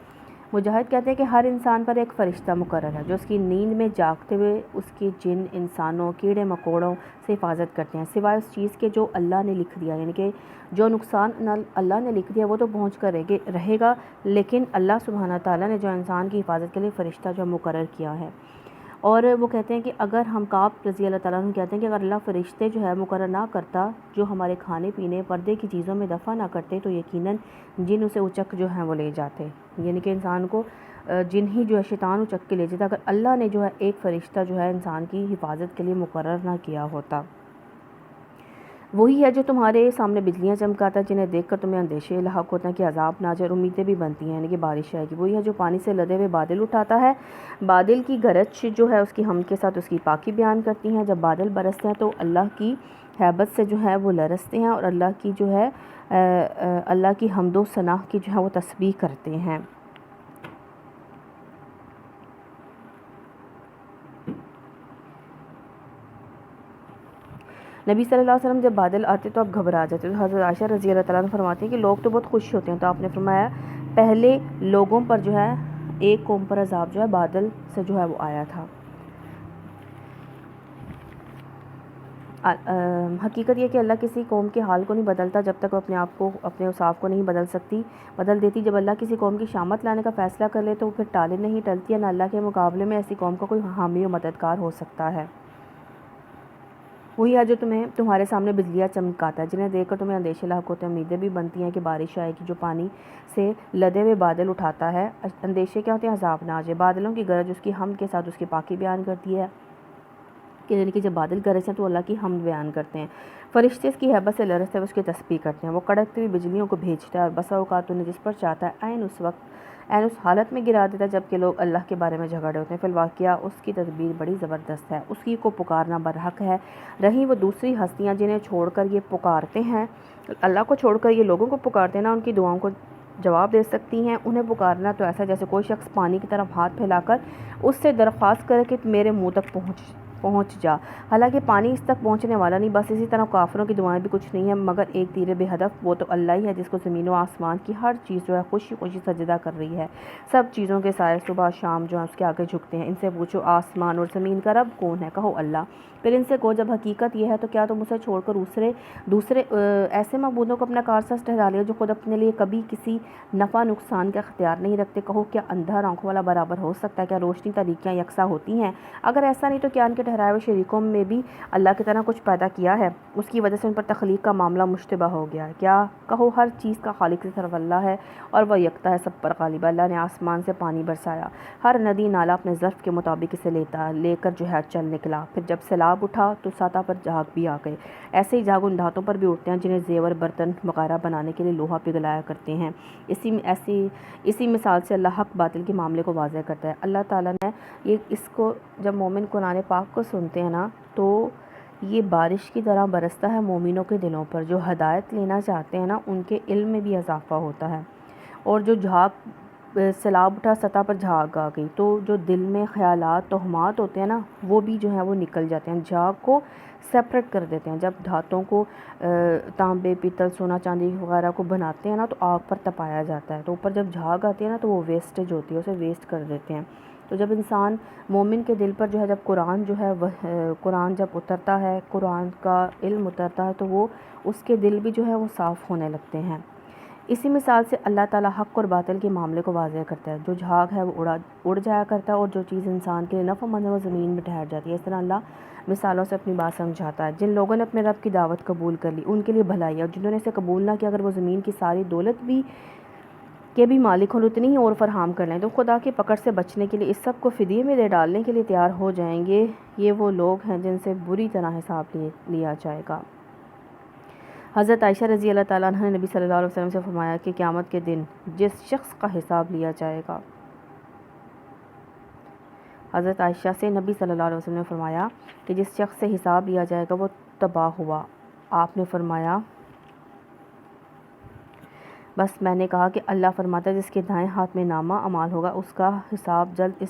Speaker 1: مجاہد کہتے ہیں کہ ہر انسان پر ایک فرشتہ مقرر ہے جو اس کی نیند میں جاگتے ہوئے اس کی جن، انسانوں، کیڑے مکوڑوں سے حفاظت کرتے ہیں، سوائے اس چیز کے جو اللہ نے لکھ دیا. یعنی کہ جو نقصان اللہ نے لکھ دیا وہ تو پہنچ کر رہے گا، لیکن اللہ سبحانہ تعالیٰ نے جو انسان کی حفاظت کے لیے فرشتہ جو مقرر کیا ہے. اور وہ کہتے ہیں کہ اگر ہم کعب رضی اللہ تعالیٰ عنہ کہتے ہیں کہ اگر اللہ فرشتے جو ہے مقرر نہ کرتا جو ہمارے کھانے پینے پردے کی چیزوں میں دفع نہ کرتے تو یقیناً جن اسے اچک جو ہیں وہ لے جاتے. یعنی کہ انسان کو جن ہی جو ہے شیطان اچک کے لے جاتا اگر اللہ نے جو ہے ایک فرشتہ جو ہے انسان کی حفاظت کے لیے مقرر نہ کیا ہوتا. وہی ہے جو تمہارے سامنے بجلیاں چمکاتا ہے جنہیں دیکھ کر تمہیں اندیشے لاحق ہوتے ہیں کہ عذاب نازل، امیدیں بھی بنتی ہیں، یعنی کہ بارش آئے گی. وہی ہے جو پانی سے لدے ہوئے بادل اٹھاتا ہے. بادل کی گرج جو ہے اس کی حمد کے ساتھ اس کی پاکی بیان کرتی ہیں. جب بادل برستے ہیں تو اللہ کی ہیبت سے جو ہے وہ لرزتے ہیں اور اللہ کی جو ہے اللہ کی حمد و ثنا کی جو ہے وہ تسبیح کرتے ہیں. نبی صلی اللہ علیہ وسلم جب بادل آتے تو آپ گھبرا جاتے. تو حضرت عائشہ رضی اللہ تعالیٰ عنہ فرماتی ہیں کہ لوگ تو بہت خوش ہوتے ہیں. تو آپ نے فرمایا پہلے لوگوں پر جو ہے ایک قوم پر عذاب جو ہے بادل سے جو ہے وہ آیا تھا. حقیقت یہ کہ اللہ کسی قوم کے حال کو نہیں بدلتا جب تک وہ اپنے اوصاف کو نہیں بدل دیتی. جب اللہ کسی قوم کی شامت لانے کا فیصلہ کر لے تو وہ پھر ٹالے نہیں ٹلتی ہے. نہ اللہ کے مقابلے میں ایسی قوم کا کوئی حامی و مددگار ہو سکتا ہے. وہی ہے جو تمہارے سامنے بجلیاں چمکاتا ہے جنہیں دیکھ کر تمہیں اندیشے لاحق ہوتے ہیں، امیدیں بھی بنتی ہیں کہ بارش آئے گی. جو پانی سے لدے ہوئے بادل اٹھاتا ہے. اندیشے کیا ہوتے ہیں؟ عذاب ناز. بادلوں کی گرج اس کی حمد کے ساتھ اس کی پاکی بیان کرتی ہے. یعنی کہ جب بادل گرجتے ہیں تو اللہ کی حمد بیان کرتے ہیں. فرشتے اس کی ہیبت سے لرزتے ہوئے اس کی تسبیح کرتے ہیں. وہ کڑکتی ہوئی بجلیوں کو بھیجتا ہے اور بسا اوقات انہیں جس پر چاہتا ہے عین اس حالت میں گرا دیتا ہے جب کہ لوگ اللہ کے بارے میں جھگڑے ہوتے ہیں. فی الواقعہ اس کی تدبیر بڑی زبردست ہے. اسی کو پکارنا برحق ہے. رہیں وہ دوسری ہستیاں جنہیں چھوڑ کر یہ پکارتے ہیں، اللہ کو چھوڑ کر یہ لوگوں کو پکارتے ہیں، نہ ان کی دعاؤں کو جواب دے سکتی ہیں. انہیں پکارنا تو ایسا جیسے کوئی شخص پانی کی طرف ہاتھ پھیلا کر اس سے درخواست کرے کہ میرے منہ تک پہنچ پہنچ جا۔ حالانکہ پانی اس تک پہنچنے والا نہیں، بس اسی طرح کافروں کی دعائیں بھی کچھ نہیں ہیں مگر ایک تیر بے ہدف، وہ تو اللہ ہی ہے جس کو زمین و آسمان کی ہر چیز جو ہے خوشی خوشی سجدہ کر رہی ہے۔ سب چیزوں کے سائے صبح شام جو ہے اس کے آگے جھکتے ہیں۔ ان سے پوچھو آسمان اور زمین کا رب کون ہے؟ کہو اللہ۔ پھر ان سے کہو جب حقیقت یہ ہے تو کیا تم اسے چھوڑ کر دوسرے ایسے معبودوں کو اپنا کارساز ٹھہرا لیا جو خود اپنے لیے کبھی کسی نفع نقصان کا اختیار نہیں رکھتے؟ کہو کیا اندھا آنکھوں والا برابر ہو سکتا ہے؟ کیا روشنی تاریکیاں یکساں ہوتی ہیں؟ اگر ایسا نہیں تو کیا ان کے ٹھہرائے ہوئے شریکوں میں بھی اللہ کی طرح کچھ پیدا کیا ہے؟ اس کی وجہ سے ان پر تخلیق کا معاملہ مشتبہ ہو گیا ہے۔ کیا کہو ہر چیز کا خالق سے صرف اللہ ہے اور وہ یکتا ہے، سب پر غالب ہے۔ اللہ نے آسمان سے پانی برسایا، ہر ندی نالا اپنے ظرف کے مطابق اسے لے کر جو ہے چل نکلا، پھر جب سیلاب اٹھا تو سطح پر جھاگ بھی آ گئے۔ ایسے ہی جھاگ ان دھاتوں پر بھی اٹھتے ہیں جنہیں زیور برتن وغیرہ بنانے کے لیے لوہا پگھلایا کرتے ہیں۔ اسی مثال سے اللہ حق باطل کے معاملے کو واضح کرتا ہے۔ اللہ تعالیٰ نے اس کو جب مومن قرآن پاک کو سنتے ہیں نا تو یہ بارش کی طرح برستا ہے مومنوں کے دلوں پر، جو ہدایت لینا چاہتے ہیں نا ان کے علم میں بھی اضافہ ہوتا ہے۔ اور جو سیلاب اٹھا سطح پر جھاگ آ گئی تو جو دل میں خیالات توہمات ہوتے ہیں نا وہ بھی جو ہیں وہ نکل جاتے ہیں، جھاگ کو سیپریٹ کر دیتے ہیں۔ جب دھاتوں کو تانبے پیتل سونا چاندی وغیرہ کو بناتے ہیں نا تو آگ پر تپایا جاتا ہے، تو اوپر جب جھاگ آتی ہے نا تو وہ ویسٹیج ہوتی ہے، اسے ویسٹ کر دیتے ہیں۔ تو جب انسان مومن کے دل پر جو ہے جب قرآن جب اترتا ہے، قرآن کا علم اترتا ہے تو وہ اس کے دل بھی جو ہے وہ صاف ہونے لگتے ہیں۔ اسی مثال سے اللہ تعالیٰ حق اور باطل کے معاملے کو واضح کرتا ہے۔ جو جھاگ ہے وہ اڑ جایا کرتا ہے اور جو چیز انسان کے لیے نفع مند ہے وہ زمین میں ٹھہر جاتی ہے۔ اس طرح اللہ مثالوں سے اپنی بات سمجھاتا ہے۔ جن لوگوں نے اپنے رب کی دعوت قبول کر لی ان کے لیے بھلائی ہے، اور جنہوں نے اسے قبول نہ کیا اگر وہ زمین کی ساری دولت کے بھی مالک ہوں اتنی ہی اور فراہم کر لیں تو خدا کی پکڑ سے بچنے کے لیے اس سب کو فدیے میں دے ڈالنے کے لیے تیار ہو جائیں گے۔ یہ وہ لوگ ہیں جن سے بری طرح حساب لیا جائے گا۔ حضرت عائشہ رضی اللہ تعالیٰ عنہ نے نبی صلی اللہ علیہ وسلم سے فرمایا کہ قیامت کے دن جس شخص کا حساب لیا جائے گا، حضرت عائشہ سے نبی صلی اللہ علیہ وسلم نے فرمایا کہ جس شخص سے حساب لیا جائے گا وہ تباہ ہوا۔ آپ نے فرمایا بس میں نے کہا کہ اللہ فرماتا ہے جس کے دائیں ہاتھ میں نامہ اعمال ہوگا اس کا حساب جلد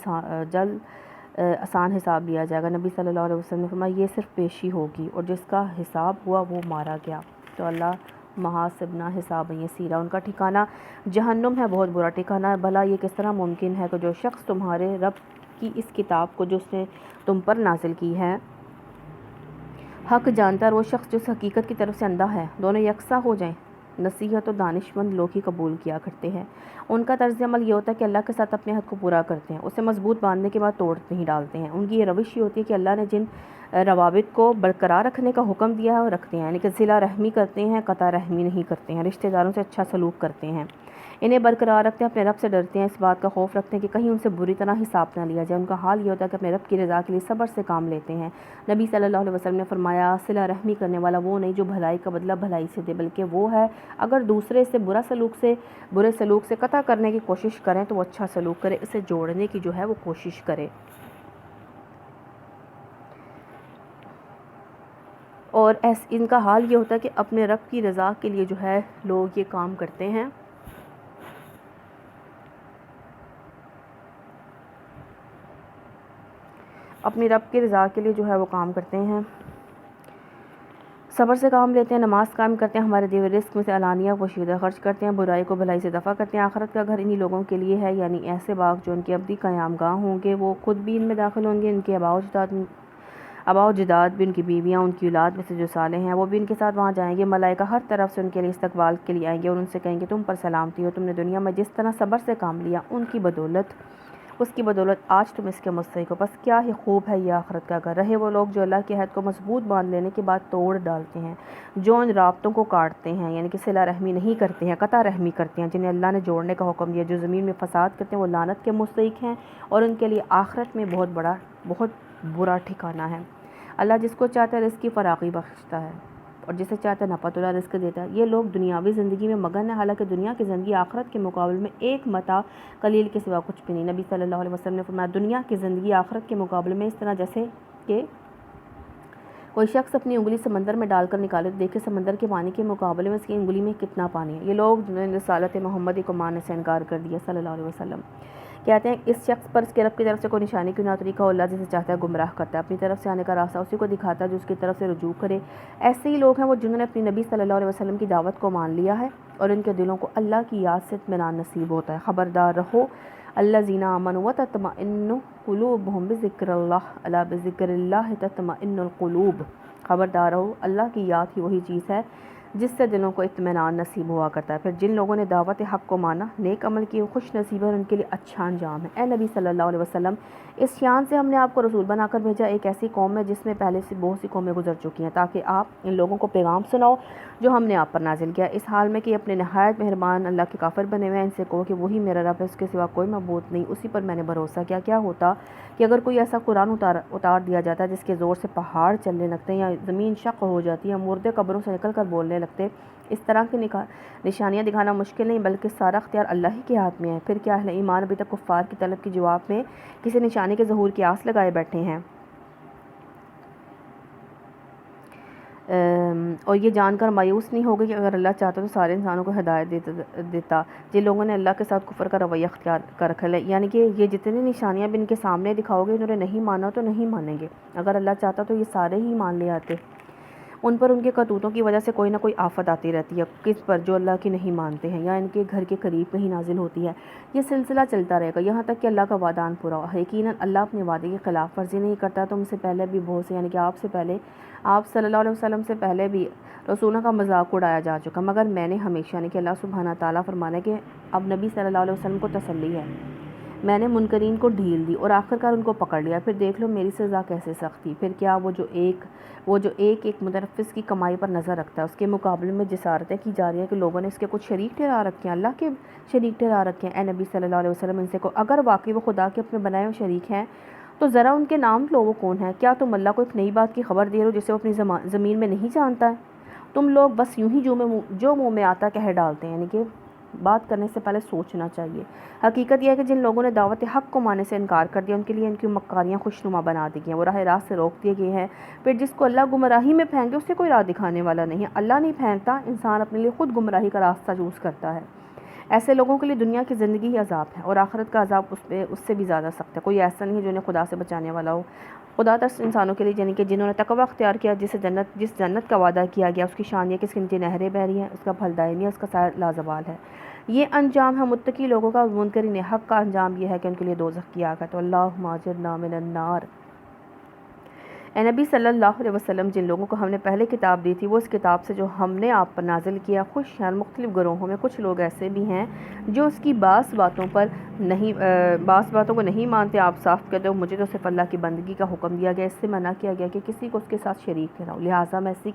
Speaker 1: آسان حساب لیا جائے گا۔ نبی صلی اللہ علیہ وسلم نے فرمایا یہ صرف پیشی ہوگی، اور جس کا حساب ہوا وہ مارا گیا۔ تو اللہ محاسبنا حساب یسیرا، ان کا ٹھکانہ جہنم ہے، بہت برا ٹھکانہ ہے۔ بھلا یہ کس طرح ممکن ہے کہ جو شخص تمہارے رب کی اس کتاب کو جو اس نے تم پر نازل کی ہے حق جانتا ہے، اور وہ شخص جو اس حقیقت کی طرف سے اندھا ہے، دونوں یکساں ہو جائیں؟ نصیحت و دانش مند لوگ ہی قبول کیا کرتے ہیں۔ ان کا طرز عمل یہ ہوتا ہے کہ اللہ کے ساتھ اپنے حد کو پورا کرتے ہیں، اسے مضبوط باندھنے کے بعد توڑ نہیں ڈالتے ہیں۔ ان کی یہ روش یہ ہوتی ہے کہ اللہ نے جن روابط کو برقرار رکھنے کا حکم دیا ہے وہ رکھتے ہیں، یعنی کہ صلہ رحمی کرتے ہیں، قطع رحمی نہیں کرتے ہیں، رشتہ داروں سے اچھا سلوک کرتے ہیں، انہیں برقرار رکھتے ہیں، اپنے رب سے ڈرتے ہیں، اس بات کا خوف رکھتے ہیں کہ کہیں ان سے بری طرح حساب نہ لیا جائے۔ ان کا حال یہ ہوتا ہے کہ اپنے رب کی رضا کے لیے صبر سے کام لیتے ہیں۔ نبی صلی اللہ علیہ وسلم نے فرمایا صلہ رحمی کرنے والا وہ نہیں جو بھلائی کا بدلہ بھلائی سے دے، بلکہ وہ ہے اگر دوسرے سے برے سلوک سے قطع کرنے کی کوشش کریں تو وہ اچھا سلوک کرے، اسے جوڑنے کی جو ہے وہ کوشش کرے۔ اور ان کا حال یہ ہوتا ہے کہ اپنے رب کی رضا کے لیے جو ہے لوگ یہ کام کرتے ہیں۔ اپنی رب کی رضا کے لیے جو ہے وہ کام کرتے ہیں، صبر سے کام لیتے ہیں، نماز قائم کرتے ہیں، ہمارے دیے ہوئے رزق میں سے علانیہ پوشیدہ خرچ کرتے ہیں، برائی کو بھلائی سے دفع کرتے ہیں۔ آخرت کا گھر انہی لوگوں کے لیے ہے، یعنی ایسے باغ جو ان کے ابدی قیام گاہ ہوں گے، وہ خود بھی ان میں داخل ہوں گے، ان کے آباء و اجداد بھی، ان کی بیویاں، ان کی اولاد میں سے جو صالح ہیں وہ بھی ان کے ساتھ وہاں جائیں گے۔ ملائکہ ہر طرف سے ان کے لیے استقبال کے لیے آئیں گے اور ان سے کہیں گے تم پر سلامتی ہو، تم نے دنیا میں جس طرح صبر سے کام لیا اس کی بدولت آج تم اس کے مستحق ہو، بس کیا ہی خوب ہے یہ آخرت کا گھر۔ رہے وہ لوگ جو اللہ کے عہد کو مضبوط باندھ لینے کے بعد توڑ ڈالتے ہیں، جو ان رابطوں کو کاٹتے ہیں، یعنی کہ صلہ رحمی نہیں کرتے ہیں، قطع رحمی کرتے ہیں، جنہیں اللہ نے جوڑنے کا حکم دیا، جو زمین میں فساد کرتے ہیں وہ لعنت کے مستحق ہیں، اور ان کے لیے آخرت میں بہت برا ٹھکانہ ہے۔ اللہ جس کو چاہتا ہے رزق کی فراخی بخشتا ہے اور جسے چاہتا ہے ناپتلا رزق دیتا ہے۔ یہ لوگ دنیاوی زندگی میں مگن ہیں، حالانکہ دنیا کی زندگی آخرت کے مقابلے میں ایک متاع قلیل کے سوا کچھ بھی نہیں۔ نبی صلی اللہ علیہ وسلم نے فرمایا دنیا کی زندگی آخرت کے مقابلے میں اس طرح جیسے کہ کوئی شخص اپنی انگلی سمندر میں ڈال کر نکالے تو دیکھے سمندر کے پانی کے مقابلے میں اس کی انگلی میں کتنا پانی ہے۔ یہ لوگ جنہوں نے رسالت محمدی کو ماننے سے انکار کر دیا صلی اللہ علیہ وسلم، کہتے ہیں اس شخص پر اس کے رب کی طرف سے کوئی نشانی کیوں نہ اتری کہ اللہ جسے چاہتا ہے گمراہ کرتا ہے، اپنی طرف سے آنے کا راستہ اسی کو دکھاتا ہے جو اس کی طرف سے رجوع کرے۔ ایسے ہی لوگ ہیں وہ جنہوں نے اپنی نبی صلی اللہ علیہ وسلم کی دعوت کو مان لیا ہے اور ان کے دلوں کو اللہ کی یاد سے اطمینان نصیب ہوتا ہے۔ خبردار رہو الذین آمنوا وتطمئن قلوبہم بذکر اللہ، الا بذکر اللہ تطمئن القلوب۔ خبردار رہو، اللہ کی یاد ہی وہی چیز ہے جس سے دلوں کو اطمینان نصیب ہوا کرتا ہے۔ پھر جن لوگوں نے دعوت حق کو مانا، نیک عمل کیے، خوش نصیب ہے اور ان کے لیے اچھا انجام ہے۔ اے نبی صلی اللہ علیہ وسلم، اس شان سے ہم نے آپ کو رسول بنا کر بھیجا ایک ایسی قوم میں جس میں پہلے سے بہت سی قومیں گزر چکی ہیں، تاکہ آپ ان لوگوں کو پیغام سناؤ جو ہم نے آپ پر نازل کیا، اس حال میں کہ یہ اپنے نہایت مہربان اللہ کے کافر بنے ہوئے ہیں۔ ان سے کہو کہ وہی میرا رب ہے، اس کے سوا کوئی معبود نہیں، اسی پر میں نے بھروسہ کیا۔ کیا ہوتا کہ اگر کوئی ایسا قرآن اتار دیا جاتا جس کے زور سے پہاڑ چلنے لگتے یا زمین شق ہو جاتی یا مردے قبروں سے نکل کر بولنے لگتے۔ اس طرح کی نشانیاں دکھانا مشکل نہیں، بلکہ سارا اختیار اللہ ہی کے ہاتھ میں ہے۔ پھر کیا اہل ایمان ابھی تک کفار کی طلب کے جواب میں کسی نشانی کے ظہور کی آس لگائے بیٹھے ہیں، اور یہ جان کر مایوس نہیں ہوگے کہ اگر اللہ چاہتا تو سارے انسانوں کو ہدایت دیتا۔ جن لوگوں نے اللہ کے ساتھ کفر کا رویہ اختیار کر رکھا ہے، یعنی کہ یہ جتنی نشانیاں بھی ان کے سامنے دکھاؤ گے، انہوں نے نہیں مانا تو نہیں مانیں گے۔ اگر اللہ چاہتا تو یہ سارے ہی مان لے آتے۔ ان پر ان کے کرتوتوں کی وجہ سے کوئی نہ کوئی آفت آتی رہتی ہے، کس پر؟ جو اللہ کی نہیں مانتے ہیں یا ان کے گھر کے قریب کہیں نازل ہوتی ہے۔ یہ سلسلہ چلتا رہے گا یہاں تک کہ اللہ کا وعدہ آن پورا ہو۔ یقیناً اللہ اپنے وعدے کی خلاف ورزی نہیں کرتا۔ تم سے پہلے بھی بہت سے، یعنی کہ آپ سے پہلے، آپ صلی اللہ علیہ وسلم سے پہلے بھی رسولوں کا مذاق اڑایا جا چکا، مگر میں نے ہمیشہ، یعنی کہ اللہ سبحانہ تعالیٰ فرمانا ہے کہ اب نبی صلی اللہ علیہ وسلم کو تسلی ہے، میں نے منکرین کو ڈھیل دی اور آخرکار ان کو پکڑ لیا۔ پھر دیکھ لو میری سزا کیسے سخت تھی۔ پھر کیا وہ جو ایک متنفس کی کمائی پر نظر رکھتا ہے، اس کے مقابلے میں جسارتیں کی جا رہی ہیں کہ لوگوں نے اس کے کچھ شریک ٹھہرا رکھے ہیں، اللہ کے شریک ٹھہرا رکھے ہیں۔ اے نبی صلی اللہ علیہ وسلم، ان سے کو اگر واقعی وہ خدا کے اپنے بنائے ہوئے شریک ہیں تو ذرا ان کے نام لو، وہ کون ہیں؟ کیا تم اللہ کو ایک نئی بات کی خبر دے رہے ہو جسے وہ اپنی زمین میں نہیں جانتا ہے؟ تم لوگ بس یوں ہی جو منہ میں آتا کہہ ڈالتے ہیں، یعنی کہ بات کرنے سے پہلے سوچنا چاہیے۔ حقیقت یہ ہے کہ جن لوگوں نے دعوت حق کو ماننے سے انکار کر دیا، ان کے لیے ان کی مکاریاں خوشنما بنا دی گئی ہیں، وہ راہ راست سے روک دیے گئے ہیں۔ پھر جس کو اللہ گمراہی میں پھینکے، اس سے کوئی راہ دکھانے والا نہیں ہے۔ اللہ نہیں پھینکتا، انسان اپنے لیے خود گمراہی کا راستہ چوز کرتا ہے۔ ایسے لوگوں کے لیے دنیا کی زندگی ہی عذاب ہے اور آخرت کا عذاب اس سے بھی زیادہ سخت ہے۔ کوئی ایسا نہیں ہے جو انہیں خدا سے بچانے والا ہو۔ خدا ترس انسانوں کے لیے، یعنی کہ جنہوں نے تقوی اختیار کیا، جس جنت کا وعدہ کیا گیا، اس کی شان یہ کہ اس کے نیچے نہریں بہہ رہی ہیں، اس کا پھل دائمی ہے، اس کا سایہ لازوال ہے۔ یہ انجام ہے متقی لوگوں کا۔ منکرین حق کا انجام یہ ہے کہ ان کے لیے دوزخ کی آگ ہے۔ تو اللہم اجرنا من النار۔ اے نبی صلی اللہ علیہ وسلم، جن لوگوں کو ہم نے پہلے کتاب دی تھی، وہ اس کتاب سے جو ہم نے آپ پر نازل کیا خوش ہیں۔ مختلف گروہوں میں کچھ لوگ ایسے بھی ہیں جو اس کی بعض باتوں کو نہیں مانتے۔ آپ صاف کہتے ہو، مجھے تو صرف اللہ کی بندگی کا حکم دیا گیا، اس سے منع کیا گیا کہ کسی کو اس کے ساتھ شریک ٹھہراؤ، لہٰذا میں اسی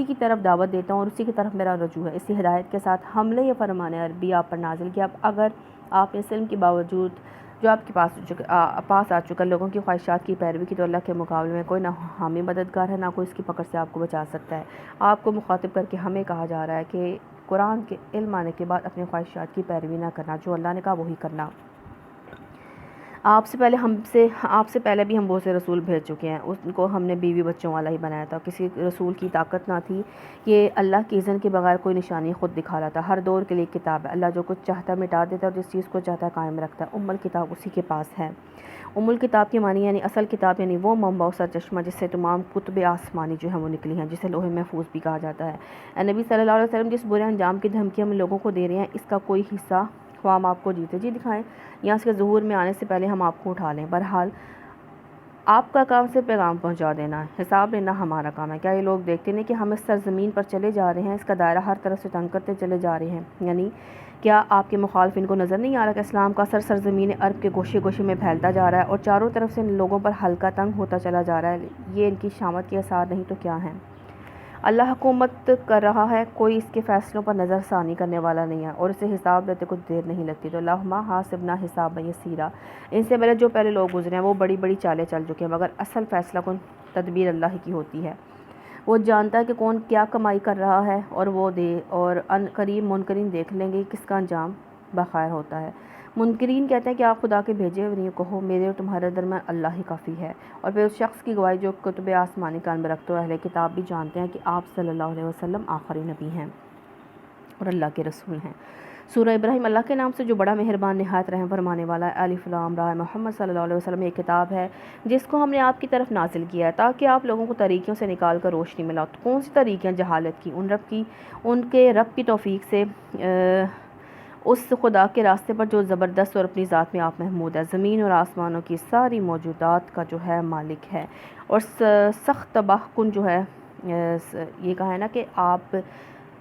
Speaker 1: کی طرف دعوت دیتا ہوں اور اسی کی طرف میرا رجوع ہے۔ اسی ہدایت کے ساتھ ہم نے یہ فرمان عربی آپ پر نازل کیا۔ اب اگر آپ نے اس علم کے باوجود جو آپ کے پاس آ چکا لوگوں کی خواہشات کی پیروی کی، تو اللہ کے مقابلے میں کوئی نہ حامی مددگار ہے، نہ کوئی اس کی پکڑ سے آپ کو بچا سکتا ہے۔ آپ کو مخاطب کر کے ہمیں کہا جا رہا ہے کہ قرآن کے علم آنے کے بعد اپنی خواہشات کی پیروی نہ کرنا، جو اللہ نے کہا وہی کرنا۔ آپ سے پہلے بھی ہم بہت سے رسول بھیج چکے ہیں، ان کو ہم نے بیوی بچوں والا ہی بنایا تھا۔ کسی رسول کی طاقت نہ تھی کہ اللہ کی اذن کے بغیر کوئی نشانی خود دکھا رہا تھا۔ ہر دور کے لیے کتاب ہے، اللہ جو کچھ چاہتا ہے مٹا دیتا ہے اور جس چیز کو چاہتا ہے قائم رکھتا ہے۔ الکتاب اسی کے پاس ہے۔ الکتاب کے معنی یعنی اصل کتاب، یعنی وہ منبع و سرچشمہ جس سے تمام کتب آسمانی جو ہیں وہ نکلی ہیں، جسے لوح محفوظ بھی کہا جاتا ہے۔ اے نبی صلی اللہ علیہ وسلم، جس برے انجام کی دھمکی ہم لوگوں کو دے رہے ہیں، اس کا کوئی حصہ خواہ ہم آپ کو جیتے جی دکھائیں یا اس کے ظہور میں آنے سے پہلے ہم آپ کو اٹھا لیں، بہرحال آپ کا کام سے پیغام پہنچا دینا ہے، حساب لینا ہمارا کام ہے۔ کیا یہ لوگ دیکھتے نہیں کہ ہم اس سرزمین پر چلے جا رہے ہیں، اس کا دائرہ ہر طرف سے تنگ کرتے چلے جا رہے ہیں؟ یعنی کیا آپ کے مخالفین کو نظر نہیں آ رہا کہ اسلام کا اثر سرزمین عرب کے گوشے گوشے میں پھیلتا جا رہا ہے اور چاروں طرف سے ان لوگوں پر حلقہ تنگ ہوتا چلا جا رہا ہے؟ یہ ان کی شامت کے آثار نہیں تو کیا ہیں؟ اللہ حکومت کر رہا ہے، کوئی اس کے فیصلوں پر نظر ثانی کرنے والا نہیں ہے اور اسے حساب لیتے کچھ دیر نہیں لگتی۔ تو اللہم حاسبنا حسابا یسیرا، ان سے پہلے لوگ گزرے ہیں، وہ بڑی بڑی چالیں چل چکے ہیں، مگر اصل فیصلہ کن تدبیر اللہ ہی کی ہوتی ہے۔ وہ جانتا ہے کہ کون کیا کمائی کر رہا ہے اور وہ دے، اور ان قریب منکرین دیکھ لیں گے کس کا انجام بخیر ہوتا ہے۔ منکرین کہتے ہیں کہ آپ خدا کے بھیجے ہوئے نہیں، کہو میرے اور تمہارے درمیان اللہ ہی کافی ہے۔ اور پھر اس شخص کی گواہی جو کتب آسمانی کان میں رکھتے ہو، اہل کتاب بھی جانتے ہیں کہ آپ صلی اللہ علیہ وسلم آخری نبی ہیں اور اللہ کے رسول ہیں۔ سورہ ابراہیم اللہ کے نام سے جو بڑا مہربان نہایت رحم فرمانے والا ہے۔ الف لام را، محمد صلی اللہ علیہ وسلم ایک کتاب ہے جس کو ہم نے آپ کی طرف نازل کیا ہے تاکہ آپ لوگوں کو طریقوں سے نکال کر روشنی ملا۔ تو کون سی طریقیں؟ جہالت کی، ان کے رب کی توفیق سے اس خدا کے راستے پر جو زبردست اور اپنی ذات میں آپ محمود ہے، زمین اور آسمانوں کی ساری موجودات کا جو ہے مالک ہے، اور سخت تباہ کن جو ہے یہ کہا ہے نا کہ آپ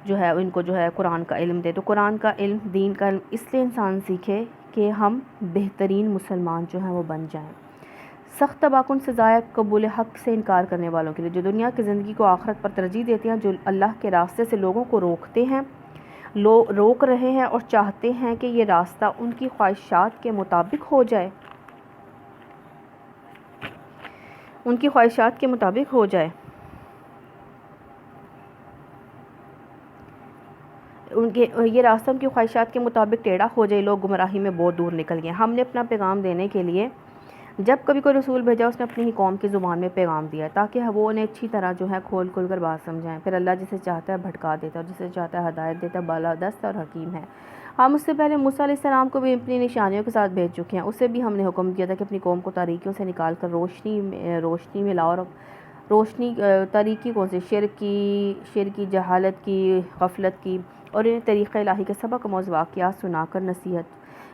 Speaker 1: جو ہے ان کو جو ہے قرآن کا علم دے۔ تو قرآن کا علم، دین کا علم اس لیے انسان سیکھے کہ ہم بہترین مسلمان جو ہیں وہ بن جائیں۔ سخت تباکن سزائے قبول حق سے انکار کرنے والوں کے لیے، جو دنیا کی زندگی کو آخرت پر ترجیح دیتے ہیں، جو اللہ کے راستے سے لوگوں کو روک رہے ہیں اور چاہتے ہیں کہ یہ راستہ ان کی خواہشات کے مطابق ہو جائے، یہ راستہ ان کی خواہشات کے مطابق ٹیڑھا ہو جائے، لوگ گمراہی میں بہت دور نکل گئے۔ ہم نے اپنا پیغام دینے کے لیے جب کبھی کوئی رسول بھیجا، اس نے اپنی ہی قوم کی زبان میں پیغام دیا تاکہ وہ انہیں اچھی طرح جو ہے کھول کر بات سمجھائیں۔ پھر اللہ جسے چاہتا ہے بھٹکا دیتا ہے اور جسے چاہتا ہے ہدایت دیتا ہے، بالادست اور حکیم ہے۔ ہم اس سے پہلے موسیٰ علیہ السلام کو بھی اپنی نشانیوں کے ساتھ بھیج چکے ہیں۔ اسے بھی ہم نے حکم کیا تھا کہ اپنی قوم کو تاریکیوں سے نکال کر روشنی میں لاؤ، اور تاریکی کون سی؟ شرک کی، جہالت کی، غفلت کی، اور انہیں طریقہ الہی کے سبق موز واقعات سنا کر نصیحت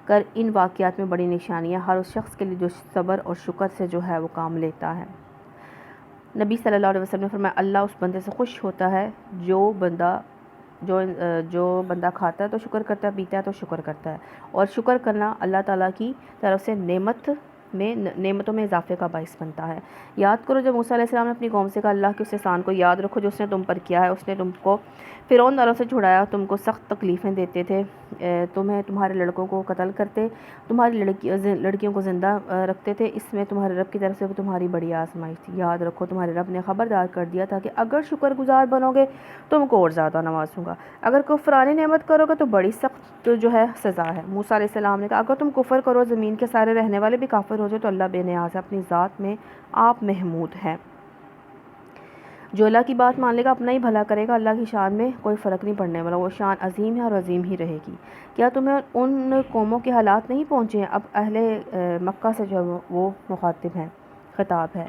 Speaker 1: کر۔ ان واقعات میں بڑی نشانیاں ہر اس شخص کے لیے جو صبر اور شکر سے جو ہے وہ کام لیتا ہے۔ نبی صلی اللہ علیہ وسلم نے فرمایا، اللہ اس بندے سے خوش ہوتا ہے جو بندہ کھاتا ہے تو شکر کرتا ہے، پیتا ہے تو شکر کرتا ہے، اور شکر کرنا اللہ تعالیٰ کی طرف سے نعمتوں میں اضافے کا باعث بنتا ہے۔ یاد کرو جب موسیٰ علیہ السلام نے اپنی قوم سے کہا، اللہ کے اس احسان کو یاد رکھو جو اس نے تم پر کیا ہے۔ اس نے تم کو فرعون والوں سے چھڑایا، تم کو سخت تکلیفیں دیتے تھے، تمہارے لڑکوں کو قتل کرتے، تمہاری لڑکیوں کو زندہ رکھتے تھے۔ اس میں تمہارے رب کی طرف سے تمہاری بڑی آزمائش تھی۔ یاد رکھو تمہارے رب نے خبردار کر دیا تھا کہ اگر شکر گزار بنو گے تم کو اور زیادہ نوازوں گا، اگر کفرانی نعمت کرو گے تو بڑی سخت جو ہے سزا ہے۔ موسیٰ علیہ السلام نے کہا، اگر تم کفر کرو، زمین کے سارے رہنے والے بھی کافر ہو جائے تو اللہ بے نیاز ہے، اپنی ذات میں آپ محمود ہیں۔ جو اللہ کی بات مان لے گا اپنا ہی بھلا کرے گا، اللہ کی شان میں کوئی فرق نہیں پڑنے والا، وہ شان عظیم ہے اور عظیم ہی رہے گی۔ کیا تمہیں ان قوموں کے حالات نہیں پہنچے ہیں؟ اب اہل مکہ سے جو وہ مخاطب ہیں، خطاب ہے۔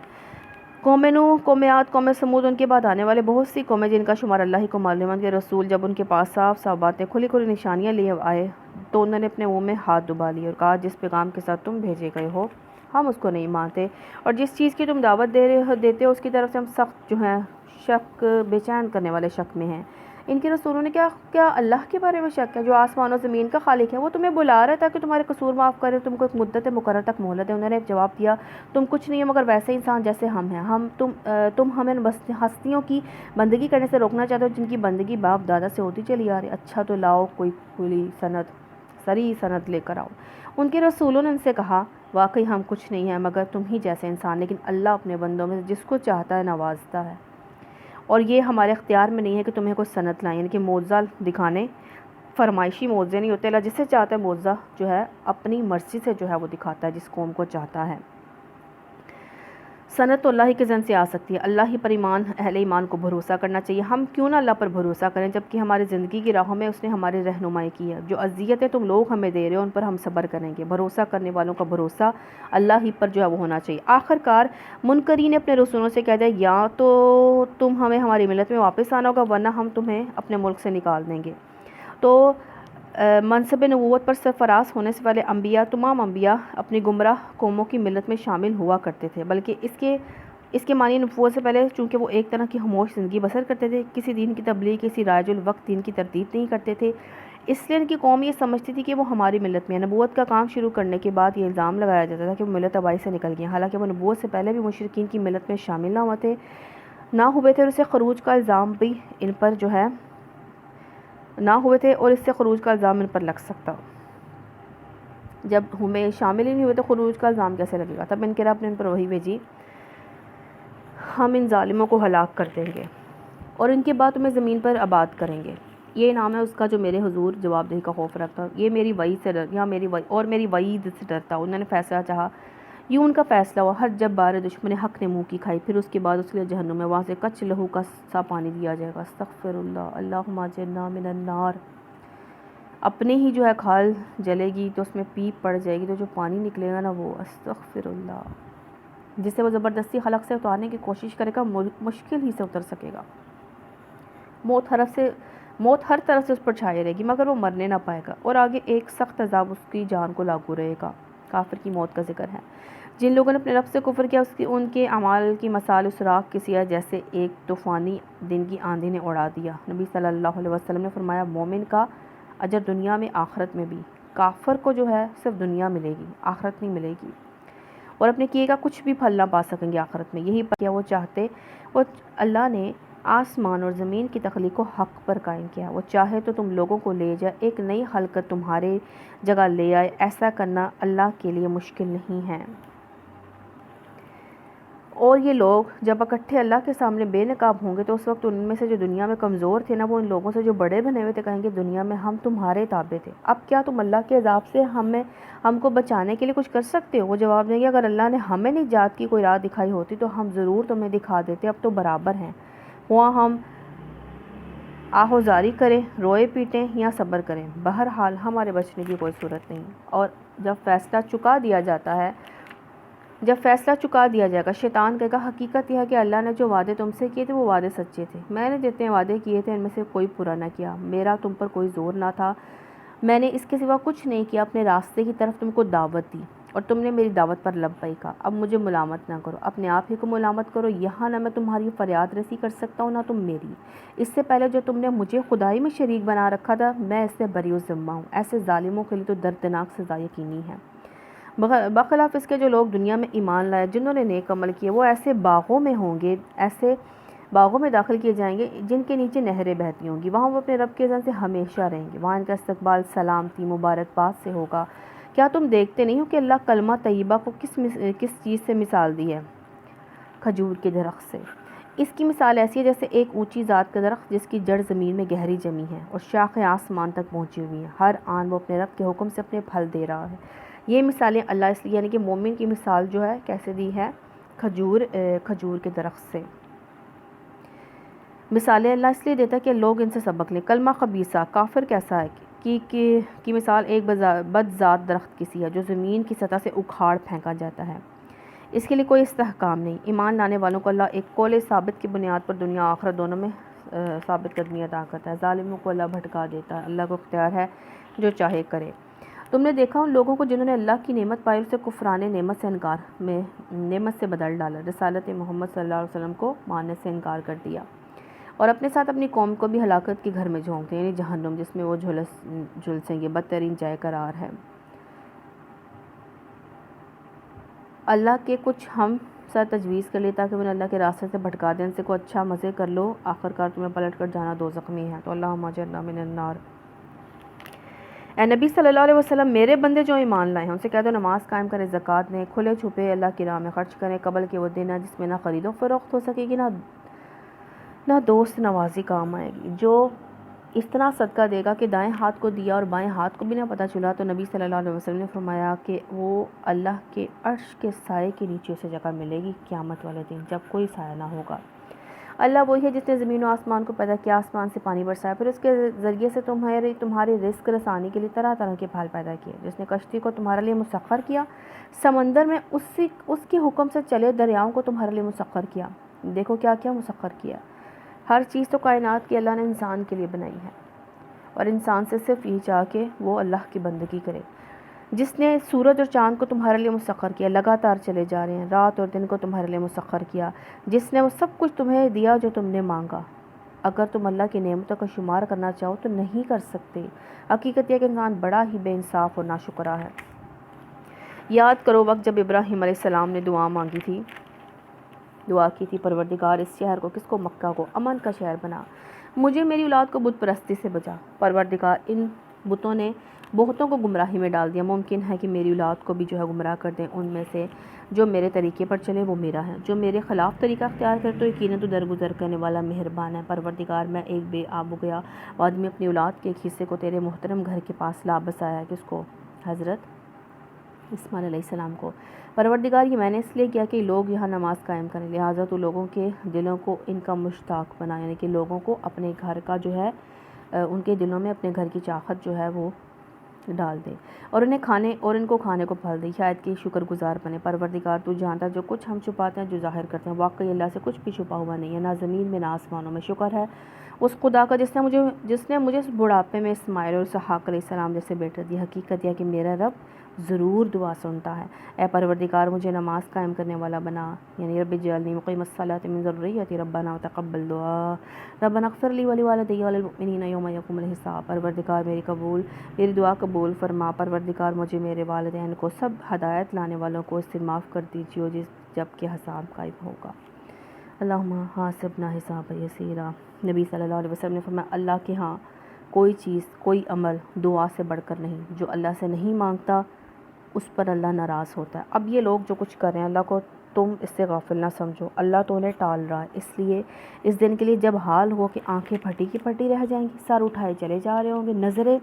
Speaker 1: قوم نوح، قوم عاد، قوم سمود، ان کے بعد آنے والے بہت سی قومیں جن کا شمار اللہ ہی کو معلوم ہے کہ رسول جب ان کے پاس صاف باتیں، کھلی نشانیاں لیے آئے تو انہوں نے اپنے منہ میں ہاتھ دبا لیے اور کہا، جس پیغام کے ساتھ تم بھیجے گئے ہو ہم اس کو نہیں مانتے، اور جس چیز کی تم دعوت دیتے ہو اس کی طرف سے ہم سخت جو ہیں شک، بے چین کرنے والے شک میں ہیں۔ ان کے رسولوں نے کیا اللہ کے بارے میں شک ہے جو آسمان و زمین کا خالق ہے؟ وہ تمہیں بلا رہا ہے تاکہ تمہارے قصور معاف کرے، تم کو ایک مدت مقرر تک مہلت ہے۔ انہوں نے جواب دیا، تم کچھ نہیں ہو مگر ویسے انسان جیسے ہم ہیں، تم ہمیں ہستیوں کی بندگی کرنے سے روکنا چاہتے ہو جن کی بندگی باپ دادا سے ہوتی چلی آ رہی۔ اچھا تو لاؤ کوئی سری سند لے کر آؤ۔ ان کے رسولوں نے ان سے کہا، واقعی ہم کچھ نہیں ہیں مگر تم ہی جیسے انسان، لیکن اللہ اپنے بندوں میں جس کو چاہتا ہے نوازتا ہے، اور یہ ہمارے اختیار میں نہیں ہے کہ تمہیں کوئی سند لائیں، یعنی کہ معجزہ دکھانے، فرمائشی معجزے نہیں ہوتے۔ اللہ جسے چاہتا ہے معجزہ جو ہے اپنی مرضی سے جو ہے وہ دکھاتا ہے جس قوم کو چاہتا ہے۔ سند تو اللہ ہی کے ذن سے آ سکتی ہے، اللہ ہی پر اہل ایمان کو بھروسہ کرنا چاہیے۔ ہم کیوں نہ اللہ پر بھروسہ کریں جبکہ ہماری زندگی کی راہوں میں اس نے ہماری رہنمائی کی ہے۔ جو اذیتیں تم لوگ ہمیں دے رہے ہو ان پر ہم صبر کریں گے۔ بھروسہ کرنے والوں کا بھروسہ اللہ ہی پر جو ہے وہ ہونا چاہیے۔ آخرکار منکرین نے اپنے رسولوں سے کہہ دیا، یا تو تم ہمیں ہماری ملت میں واپس آنا ہوگا ورنہ ہم تمہیں اپنے ملک سے نکال دیں گے۔ تو منصب نبوت پر سرفراز ہونے سے پہلے تمام انبیاء اپنی گمراہ قوموں کی ملت میں شامل ہوا کرتے تھے، بلکہ اس کے معنی نبوت سے پہلے چونکہ وہ ایک طرح کی خاموش زندگی بسر کرتے تھے، کسی دین کی تبلیغ، کسی رائج الوقت دین کی تردید نہیں کرتے تھے، اس لیے ان کی قوم یہ سمجھتی تھی کہ وہ ہماری ملت میں ہے۔ نبوت کا کام شروع کرنے کے بعد یہ الزام لگایا جاتا تھا کہ وہ ملت آبائی سے نکل گئے، حالانکہ وہ نبوت سے پہلے بھی مشرکین کی ملت میں شامل نہ ہوئے تھے، اور اسے خروج کا الزام بھی ان پر جو ہے نہ ہوئے تھے، اور اس سے خروج کا الزام ان پر لگ سکتا۔ جب ہمیں شامل ہی نہیں ہوئے تو خروج کا الزام کیسے لگے گا؟ تب ان کے رب نے ان پر وحی بھیجی، ہم ان ظالموں کو ہلاک کر دیں گے اور ان کے بعد تمہیں زمین پر آباد کریں گے۔ یہ نام ہے اس کا جو میرے حضور جواب دہی کا خوف رکھتا، یہ میری وعید سے میری وعید سے ڈرتا۔ انہوں نے فیصلہ چاہا، یوں ان کا فیصلہ ہوا، ہر جب بار دشمن حق نے منہ کی کھائی، پھر اس کے بعد اس کے لیے جہنم میں وہاں سے کچ لہو کا سا پانی دیا جائے گا۔ استغفر اللہ، اللہم اجرنا من النار۔ اپنے ہی جو ہے کھال جلے گی تو اس میں پیپ پڑ جائے گی، تو جو پانی نکلے گا نا وہ استغفر اللہ، جسے وہ زبردستی خلق سے اتارنے کی کوشش کرے گا مشکل ہی سے اتر سکے گا۔ موت ہر طرف سے اس پر چھائی رہے گی مگر وہ مرنے نہ پائے گا، اور آگے ایک سخت عذاب اس کی جان کو لاگو رہے گا۔ کافر کی موت کا ذکر ہے۔ جن لوگوں نے اپنے رب سے کفر کیا ان کے اعمال کی مثال اس راکھ کی سیاہ جیسے ایک طوفانی دن کی آندھی نے اڑا دیا۔ نبی صلی اللہ علیہ وسلم نے فرمایا مومن کا اجر دنیا میں آخرت میں بھی، کافر کو جو ہے صرف دنیا ملے گی، آخرت نہیں ملے گی، اور اپنے کیے کا کچھ بھی پھل نہ پا سکیں گے آخرت میں۔ یہی کیا وہ چاہتے، وہ اللہ نے آسمان اور زمین کی تخلیق کو حق پر قائم کیا، وہ چاہے تو تم لوگوں کو لے جائے، ایک نئی خلقت تمہارے جگہ لے آئے، ایسا کرنا اللہ کے لیے مشکل نہیں ہے۔ اور یہ لوگ جب اکٹھے اللہ کے سامنے بے نقاب ہوں گے تو اس وقت ان میں سے جو دنیا میں کمزور تھے نا، وہ ان لوگوں سے جو بڑے بنے ہوئے تھے کہیں گے دنیا میں ہم تمہارے تابع تھے، اب کیا تم اللہ کے عذاب سے ہم کو بچانے کے لیے کچھ کر سکتے ہو؟ وہ جواب دیں گے اگر اللہ نے ہمیں نجات کی کوئی راہ دکھائی ہوتی تو ہم ضرور تمہیں دکھا دیتے، اب تو برابر ہیں، وہاں ہم آہوزاری کریں، روئے پیٹیں یا صبر کریں، بہرحال ہمارے بچنے کی کوئی صورت نہیں۔ اور جب فیصلہ چکا دیا جائے گا، شیطان کہے گا حقیقت یہ ہے کہ اللہ نے جو وعدے تم سے کیے تھے وہ وعدے سچے تھے، میں نے جتنے وعدے کیے تھے ان میں سے کوئی پورا نہ کیا، میرا تم پر کوئی زور نہ تھا، میں نے اس کے سوا کچھ نہیں کیا، اپنے راستے کی طرف تم کو دعوت دی اور تم نے میری دعوت پر لبیک کہا، اب مجھے ملامت نہ کرو، اپنے آپ ہی کو ملامت کرو، یہاں نہ میں تمہاری فریاد رسی کر سکتا ہوں نہ تم میری، اس سے پہلے جو تم نے مجھے خدائی میں شریک بنا رکھا تھا میں اس سے بری و ذمہ ہوں، ایسے ظالموں کے لیے تو دردناک سزا یقینی ہے۔ بخلاف اس کے جو لوگ دنیا میں ایمان لائے، جنہوں نے نیک عمل کیے، وہ ایسے باغوں میں ہوں گے، ایسے باغوں میں داخل کیے جائیں گے جن کے نیچے نہریں بہتی ہوں گی، وہاں وہ اپنے رب کے اذن سے ہمیشہ رہیں گے، وہاں ان کا استقبال سلامتی مبارکباد سے ہوگا۔ کیا تم دیکھتے نہیں ہو کہ اللہ کلمہ طیبہ کو کس چیز سے مثال دی ہے؟ کھجور کے درخت سے۔ اس کی مثال ایسی ہے جیسے ایک اونچی ذات کا درخت جس کی جڑ زمین میں گہری جمی ہے اور شاخیں آسمان تک پہنچی ہوئی ہیں، ہر آن وہ اپنے رب کے حکم سے اپنے پھل دے رہا ہے۔ یہ مثالیں اللہ اس لیے یعنی کہ مومن کی مثال جو ہے کیسے دی ہے؟ کھجور کے درخت سے۔ مثالیں اللہ اس لیے دیتا ہے کہ لوگ ان سے سبق لیں۔ کلمہ خبیثہ، کافر کیسا ہے کی مثال ایک بد ذات درخت کی سی ہے جو زمین کی سطح سے اکھاڑ پھینکا جاتا ہے، اس کے لیے کوئی استحکام نہیں۔ ایمان لانے والوں کو اللہ ایک قول ثابت کی بنیاد پر دنیا آخرت دونوں میں ثابت قدمی عطا کرتا ہے، ظالموں کو اللہ بھٹکا دیتا ہے، اللہ کو اختیار ہے جو چاہے کرے۔ تم نے دیکھا ان لوگوں کو جنہوں نے اللہ کی نعمت پائی اسے کفران نعمت سے بدل ڈالا، رسالت محمد صلی اللہ علیہ وسلم کو ماننے سے انکار کر دیا، اور اپنے ساتھ اپنی قوم کو بھی ہلاکت کے گھر میں جھونکتے یعنی جہنم، جس میں وہ جھلسیں گے، بدترین جائے قرار ہے۔ اللہ کے کچھ ہم ساتھ تجویز کر لیتا کہ انہیں اللہ کے راستے سے بھٹکا دیں، ان سے کو اچھا مزے کر لو، آخرکار تمہیں پلٹ کر جانا دوزخ میں ہے، تو اللہم اجرنا من النار۔ اے نبی صلی اللہ علیہ وسلم، میرے بندے جو ایمان لائے ہیں ان سے کہہ دو نماز قائم کریں، زکوٰۃ دیں، کھلے چھپے اللہ کی راہ میں خرچ کریں، قبل کہ وہ دن ہے جس میں نہ خرید و فروخت ہو سکے گی، نہ دوست نوازی کام آئے گی۔ جو اتنا صدقہ دے گا کہ دائیں ہاتھ کو دیا اور بائیں ہاتھ کو بھی نہ پتہ چلا، تو نبی صلی اللہ علیہ وسلم نے فرمایا کہ وہ اللہ کے عرش کے سائے کے نیچے اسے جگہ ملے گی قیامت والے دن جب کوئی سایہ نہ ہوگا۔ اللہ وہی ہے جس نے زمین و آسمان کو پیدا کیا، آسمان سے پانی برسایا، پھر اس کے ذریعے سے تمہاری رزق رسانی کے لیے طرح طرح کے پھل پیدا کیے، جس نے کشتی کو تمہارے لیے مسخر کیا، سمندر میں اس کے حکم سے چلے دریاؤں کو تمہارے لیے مسخر کیا، دیکھو کیا کیا مسخر کیا۔ ہر چیز تو کائنات کی اللہ نے انسان کے لیے بنائی ہے، اور انسان سے صرف یہ چاہ کہ وہ اللہ کی بندگی کرے۔ جس نے سورج اور چاند کو تمہارے لیے مسخر کیا، لگاتار چلے جا رہے ہیں، رات اور دن کو تمہارے لیے مسخر کیا، جس نے وہ سب کچھ تمہیں دیا جو تم نے مانگا۔ اگر تم اللہ کی نعمتوں کا شمار کرنا چاہو تو نہیں کر سکتے۔ حقیقت یہ کہ انسان بڑا ہی بے انصاف اور ناشکرا ہے۔ یاد کرو وقت جب ابراہیم علیہ السلام نے دعا کی تھی، پروردگار اس شہر کو، کس کو؟ مکہ کو، امن کا شہر بنا، مجھے میری اولاد کو بت پرستی سے بچا۔ پروردگار ان بتوں نے بہتوں کو گمراہی میں ڈال دیا، ممکن ہے کہ میری اولاد کو بھی جو ہے گمراہ کر دیں، ان میں سے جو میرے طریقے پر چلے وہ میرا ہے، جو میرے خلاف طریقہ اختیار کرے تو یقیناً تو درگزر کرنے والا مہربان ہے۔ پروردگار، میں ایک بے آب و گیا آدمی اپنی اولاد کے ایک حصے کو تیرے محترم گھر کے پاس لا بسایا ہے، کس کو؟ حضرت اسماعیل علیہ السلام کو۔ پروردگار، یہ میں نے اس لیے کیا کہ لوگ یہاں نماز قائم کریں، لہٰذا تو لوگوں کے دلوں کو ان کا مشتاق بنا، یعنی کہ لوگوں کو اپنے گھر کا جو ہے ان کے دلوں میں اپنے گھر کی چاہت جو ہے وہ ڈال دے، اور ان کو کھانے کو پھل دے، شاید کہ شکر گزار بنے۔ پروردگار تو جانتا جو کچھ ہم چھپاتے ہیں، جو ظاہر کرتے ہیں، واقعی اللہ سے کچھ بھی چھپا ہوا نہیں ہے، نہ زمین میں نہ آسمانوں میں۔ شکر ہے اس خدا کا جس نے مجھے اس بڑھاپے میں اسماعیل اور اسحاق علیہ السلام جیسے بیٹے دی۔ حقیقت یہ کہ میرا رب ضرور دعا سنتا ہے۔ اے پروردگار مجھے نماز قائم کرنے والا بنا، یعنی رب اجعلنی مقیم الصلاۃ من ذریتی ربنا وتقبل دعا ربنا اغفر لی ولوالدی وللمؤمنین یوم یقوم الحساب۔ پروردگار میری دعا قبول فرما۔ پروردگار مجھے، میرے والدین کو، سب ہدایت لانے والوں کو اس سے معاف کر دیجیے جب کہ حساب قائم ہوگا۔ اللہم حاسبنا حسابا یسیرا۔ نبی صلی اللہ علیہ وسلم نے فرمایا اللہ کے ہاں کوئی چیز، کوئی عمل دعا سے بڑھ کر نہیں، جو اللہ سے نہیں مانگتا اس پر اللہ ناراض ہوتا ہے۔ اب یہ لوگ جو کچھ کر رہے ہیں اللہ کو تم اس سے غافل نہ سمجھو، اللہ تو انہیں ٹال رہا ہے، اس لیے اس دن کے لیے جب حال ہو کہ آنکھیں پھٹی کی پھٹی رہ جائیں گی، سر اٹھائے چلے جا رہے ہوں گے، نظریں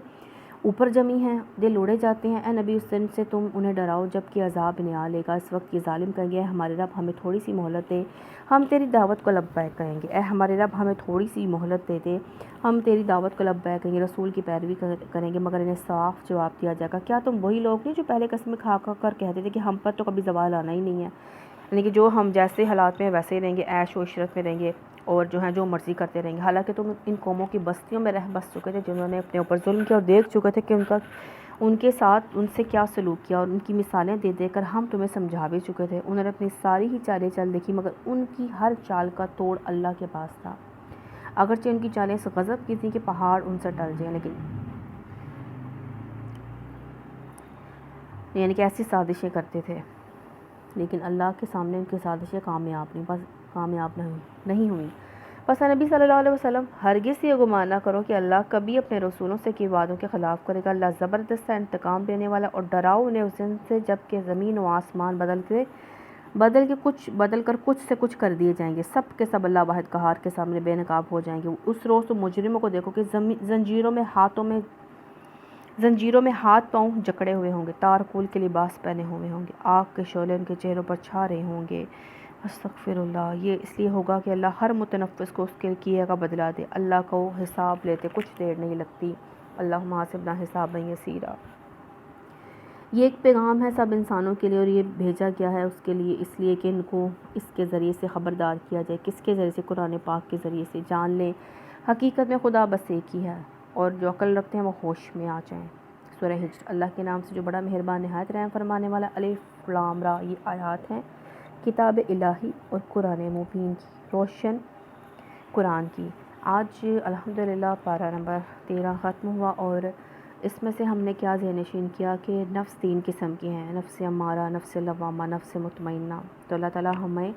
Speaker 1: اوپر جمی ہیں، دل اڑے جاتے ہیں۔ اے نبی اس دن سے تم انہیں ڈراؤ جب کہ عذاب انہیں آ لے گا۔ اس وقت یہ ظالم کہیں گے اے ہمارے رب ہمیں تھوڑی سی مہلت دے، ہم تیری دعوت کو لبیک کہیں گے۔ اے ہمارے رب ہمیں تھوڑی سی مہلت دے دے، ہم تیری دعوت کو لبیک کہیں گے، رسول کی پیروی کریں گے، مگر انہیں صاف جواب دیا جائے گا کیا تم وہی لوگ نہیں جو پہلے قسمیں کھا کر کہتے تھے کہ ہم پر تو کبھی زوال آنا ہی نہیں ہے، یعنی کہ جو ہم جیسے حالات میں ویسے ہی رہیں گے، عیش و عشرت میں رہیں گے اور جو مرضی کرتے رہیں گے۔ حالانکہ تم ان قوموں کی بستیوں میں رہ بس چکے تھے جنہوں نے اپنے اوپر ظلم کیا اور دیکھ چکے تھے کہ ان کے ساتھ ان سے کیا سلوک کیا، اور ان کی مثالیں دے دے کر ہم تمہیں سمجھا بھی چکے تھے۔ انہوں نے اپنی ساری ہی چالیں چل دیکھی، مگر ان کی ہر چال کا توڑ اللہ کے پاس تھا۔ اگرچہ ان کی چالیں اس غضب کی تھیں کہ پہاڑ ان سے ٹل جائیں، یعنی کہ ایسی سازشیں کرتے تھے، لیکن اللہ کے سامنے ان کی سازشیں کامیاب نہیں ہوئیں۔ بس نبی صلی اللہ علیہ وسلم ہرگز یہ گمان نہ کرو کہ اللہ کبھی اپنے رسولوں سے کیے وعدوں کے خلاف کرے گا۔ اللہ زبردست ہے، انتقام لینے والا، اور ڈراؤ انہیں اس دن سے جب کہ زمین و آسمان بدل کر کچھ سے کچھ کر دیے جائیں گے، سب کے سب اللہ واحد قہار کے سامنے بے نقاب ہو جائیں گے۔ اس روز تو مجرموں کو دیکھو کہ زنجیروں میں ہاتھ پاؤں جکڑے ہوئے ہوں گے، تارکول کے لباس پہنے ہوئے ہوں گے، آگ کے شعلے ان کے چہروں پر چھا رہے ہوں گے۔ استغفر اللہ، یہ اس لیے ہوگا کہ اللہ ہر متنفس کو اس کے کیے کا بدلہ دے۔ اللہ کو حساب لیتے کچھ دیر نہیں لگتی۔ اللہم حاسبنا حسابا یسیرا۔ یہ ایک پیغام ہے سب انسانوں کے لیے، اور یہ بھیجا گیا ہے اس لیے کہ ان کو اس کے ذریعے سے خبردار کیا جائے۔ کس کے ذریعے سے؟ قرآن پاک کے ذریعے سے۔ جان لیں حقیقت میں خدا بس ایک ہی ہے، اور جو عقل رکھتے ہیں وہ ہوش میں آ جائیں۔ سورہ ہجر۔ اللہ کے نام سے جو بڑا مہربان نہایت رحم فرمانے والا۔ الف لام را، یہ آیات ہیں کتاب الہی اور قرآن مبین کی، روشن قرآن کی۔ آج الحمدللہ پارہ نمبر 13 ختم ہوا، اور اس میں سے ہم نے کیا ذہن نشین کیا کہ نفس 3 قسم کی ہیں، نفس امارہ، نفس لوامہ، نفس مطمئنہ۔ تو اللہ تعالیٰ ہمیں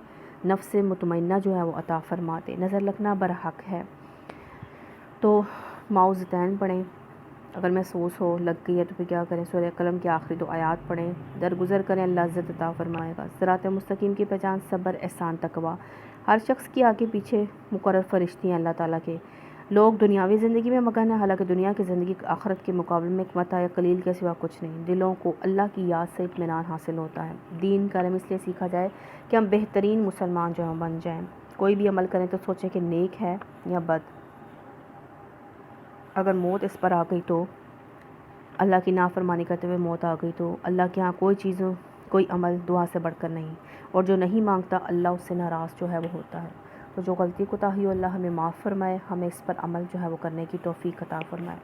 Speaker 1: نفس مطمئنہ جو ہے وہ عطا فرماتے۔ نظر رکھنا برحق ہے، تو معوذتین پڑھیں، اگر محسوس ہو لگ گئی ہے تو پھر کیا کریں؟ سورہ قلم کی آخری 2 آیات پڑھیں، درگزر کریں، اللہ عزت عطا فرمائے گا۔ صراط مستقیم کی پہچان صبر، احسان، تقویٰ۔ ہر شخص کی آگے پیچھے مقرر فرشتے ہیں اللہ تعالیٰ کے۔ لوگ دنیاوی زندگی میں مگن ہیں، حالانکہ دنیا کی زندگی آخرت کے مقابلے میں ایک متاع قلیل کے سوا کچھ نہیں۔ دلوں کو اللہ کی یاد سے اطمینان حاصل ہوتا ہے۔ دین کا علم اس لیے سیکھا جائے کہ ہم بہترین مسلمان جو ہم بن جائیں۔ کوئی بھی عمل کریں تو سوچیں کہ نیک ہے یا بد۔ اگر موت اس پر آ گئی تو اللہ کی نافرمانی کرتے ہوئے موت آ گئی تو اللہ کے ہاں کوئی عمل دعا سے بڑھ کر نہیں، اور جو نہیں مانگتا اللہ اس سے ناراض جو ہے وہ ہوتا ہے۔ تو جو غلطی کوتاہی ہو اللہ ہمیں معاف فرمائے، ہمیں اس پر عمل جو ہے وہ کرنے کی توفیق عطا فرمائے۔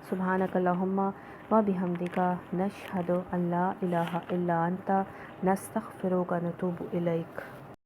Speaker 1: سبحانک اللہم و بحمدک، نشہد ان لا الہ الا انت، نستغفرک و نتوب الیک۔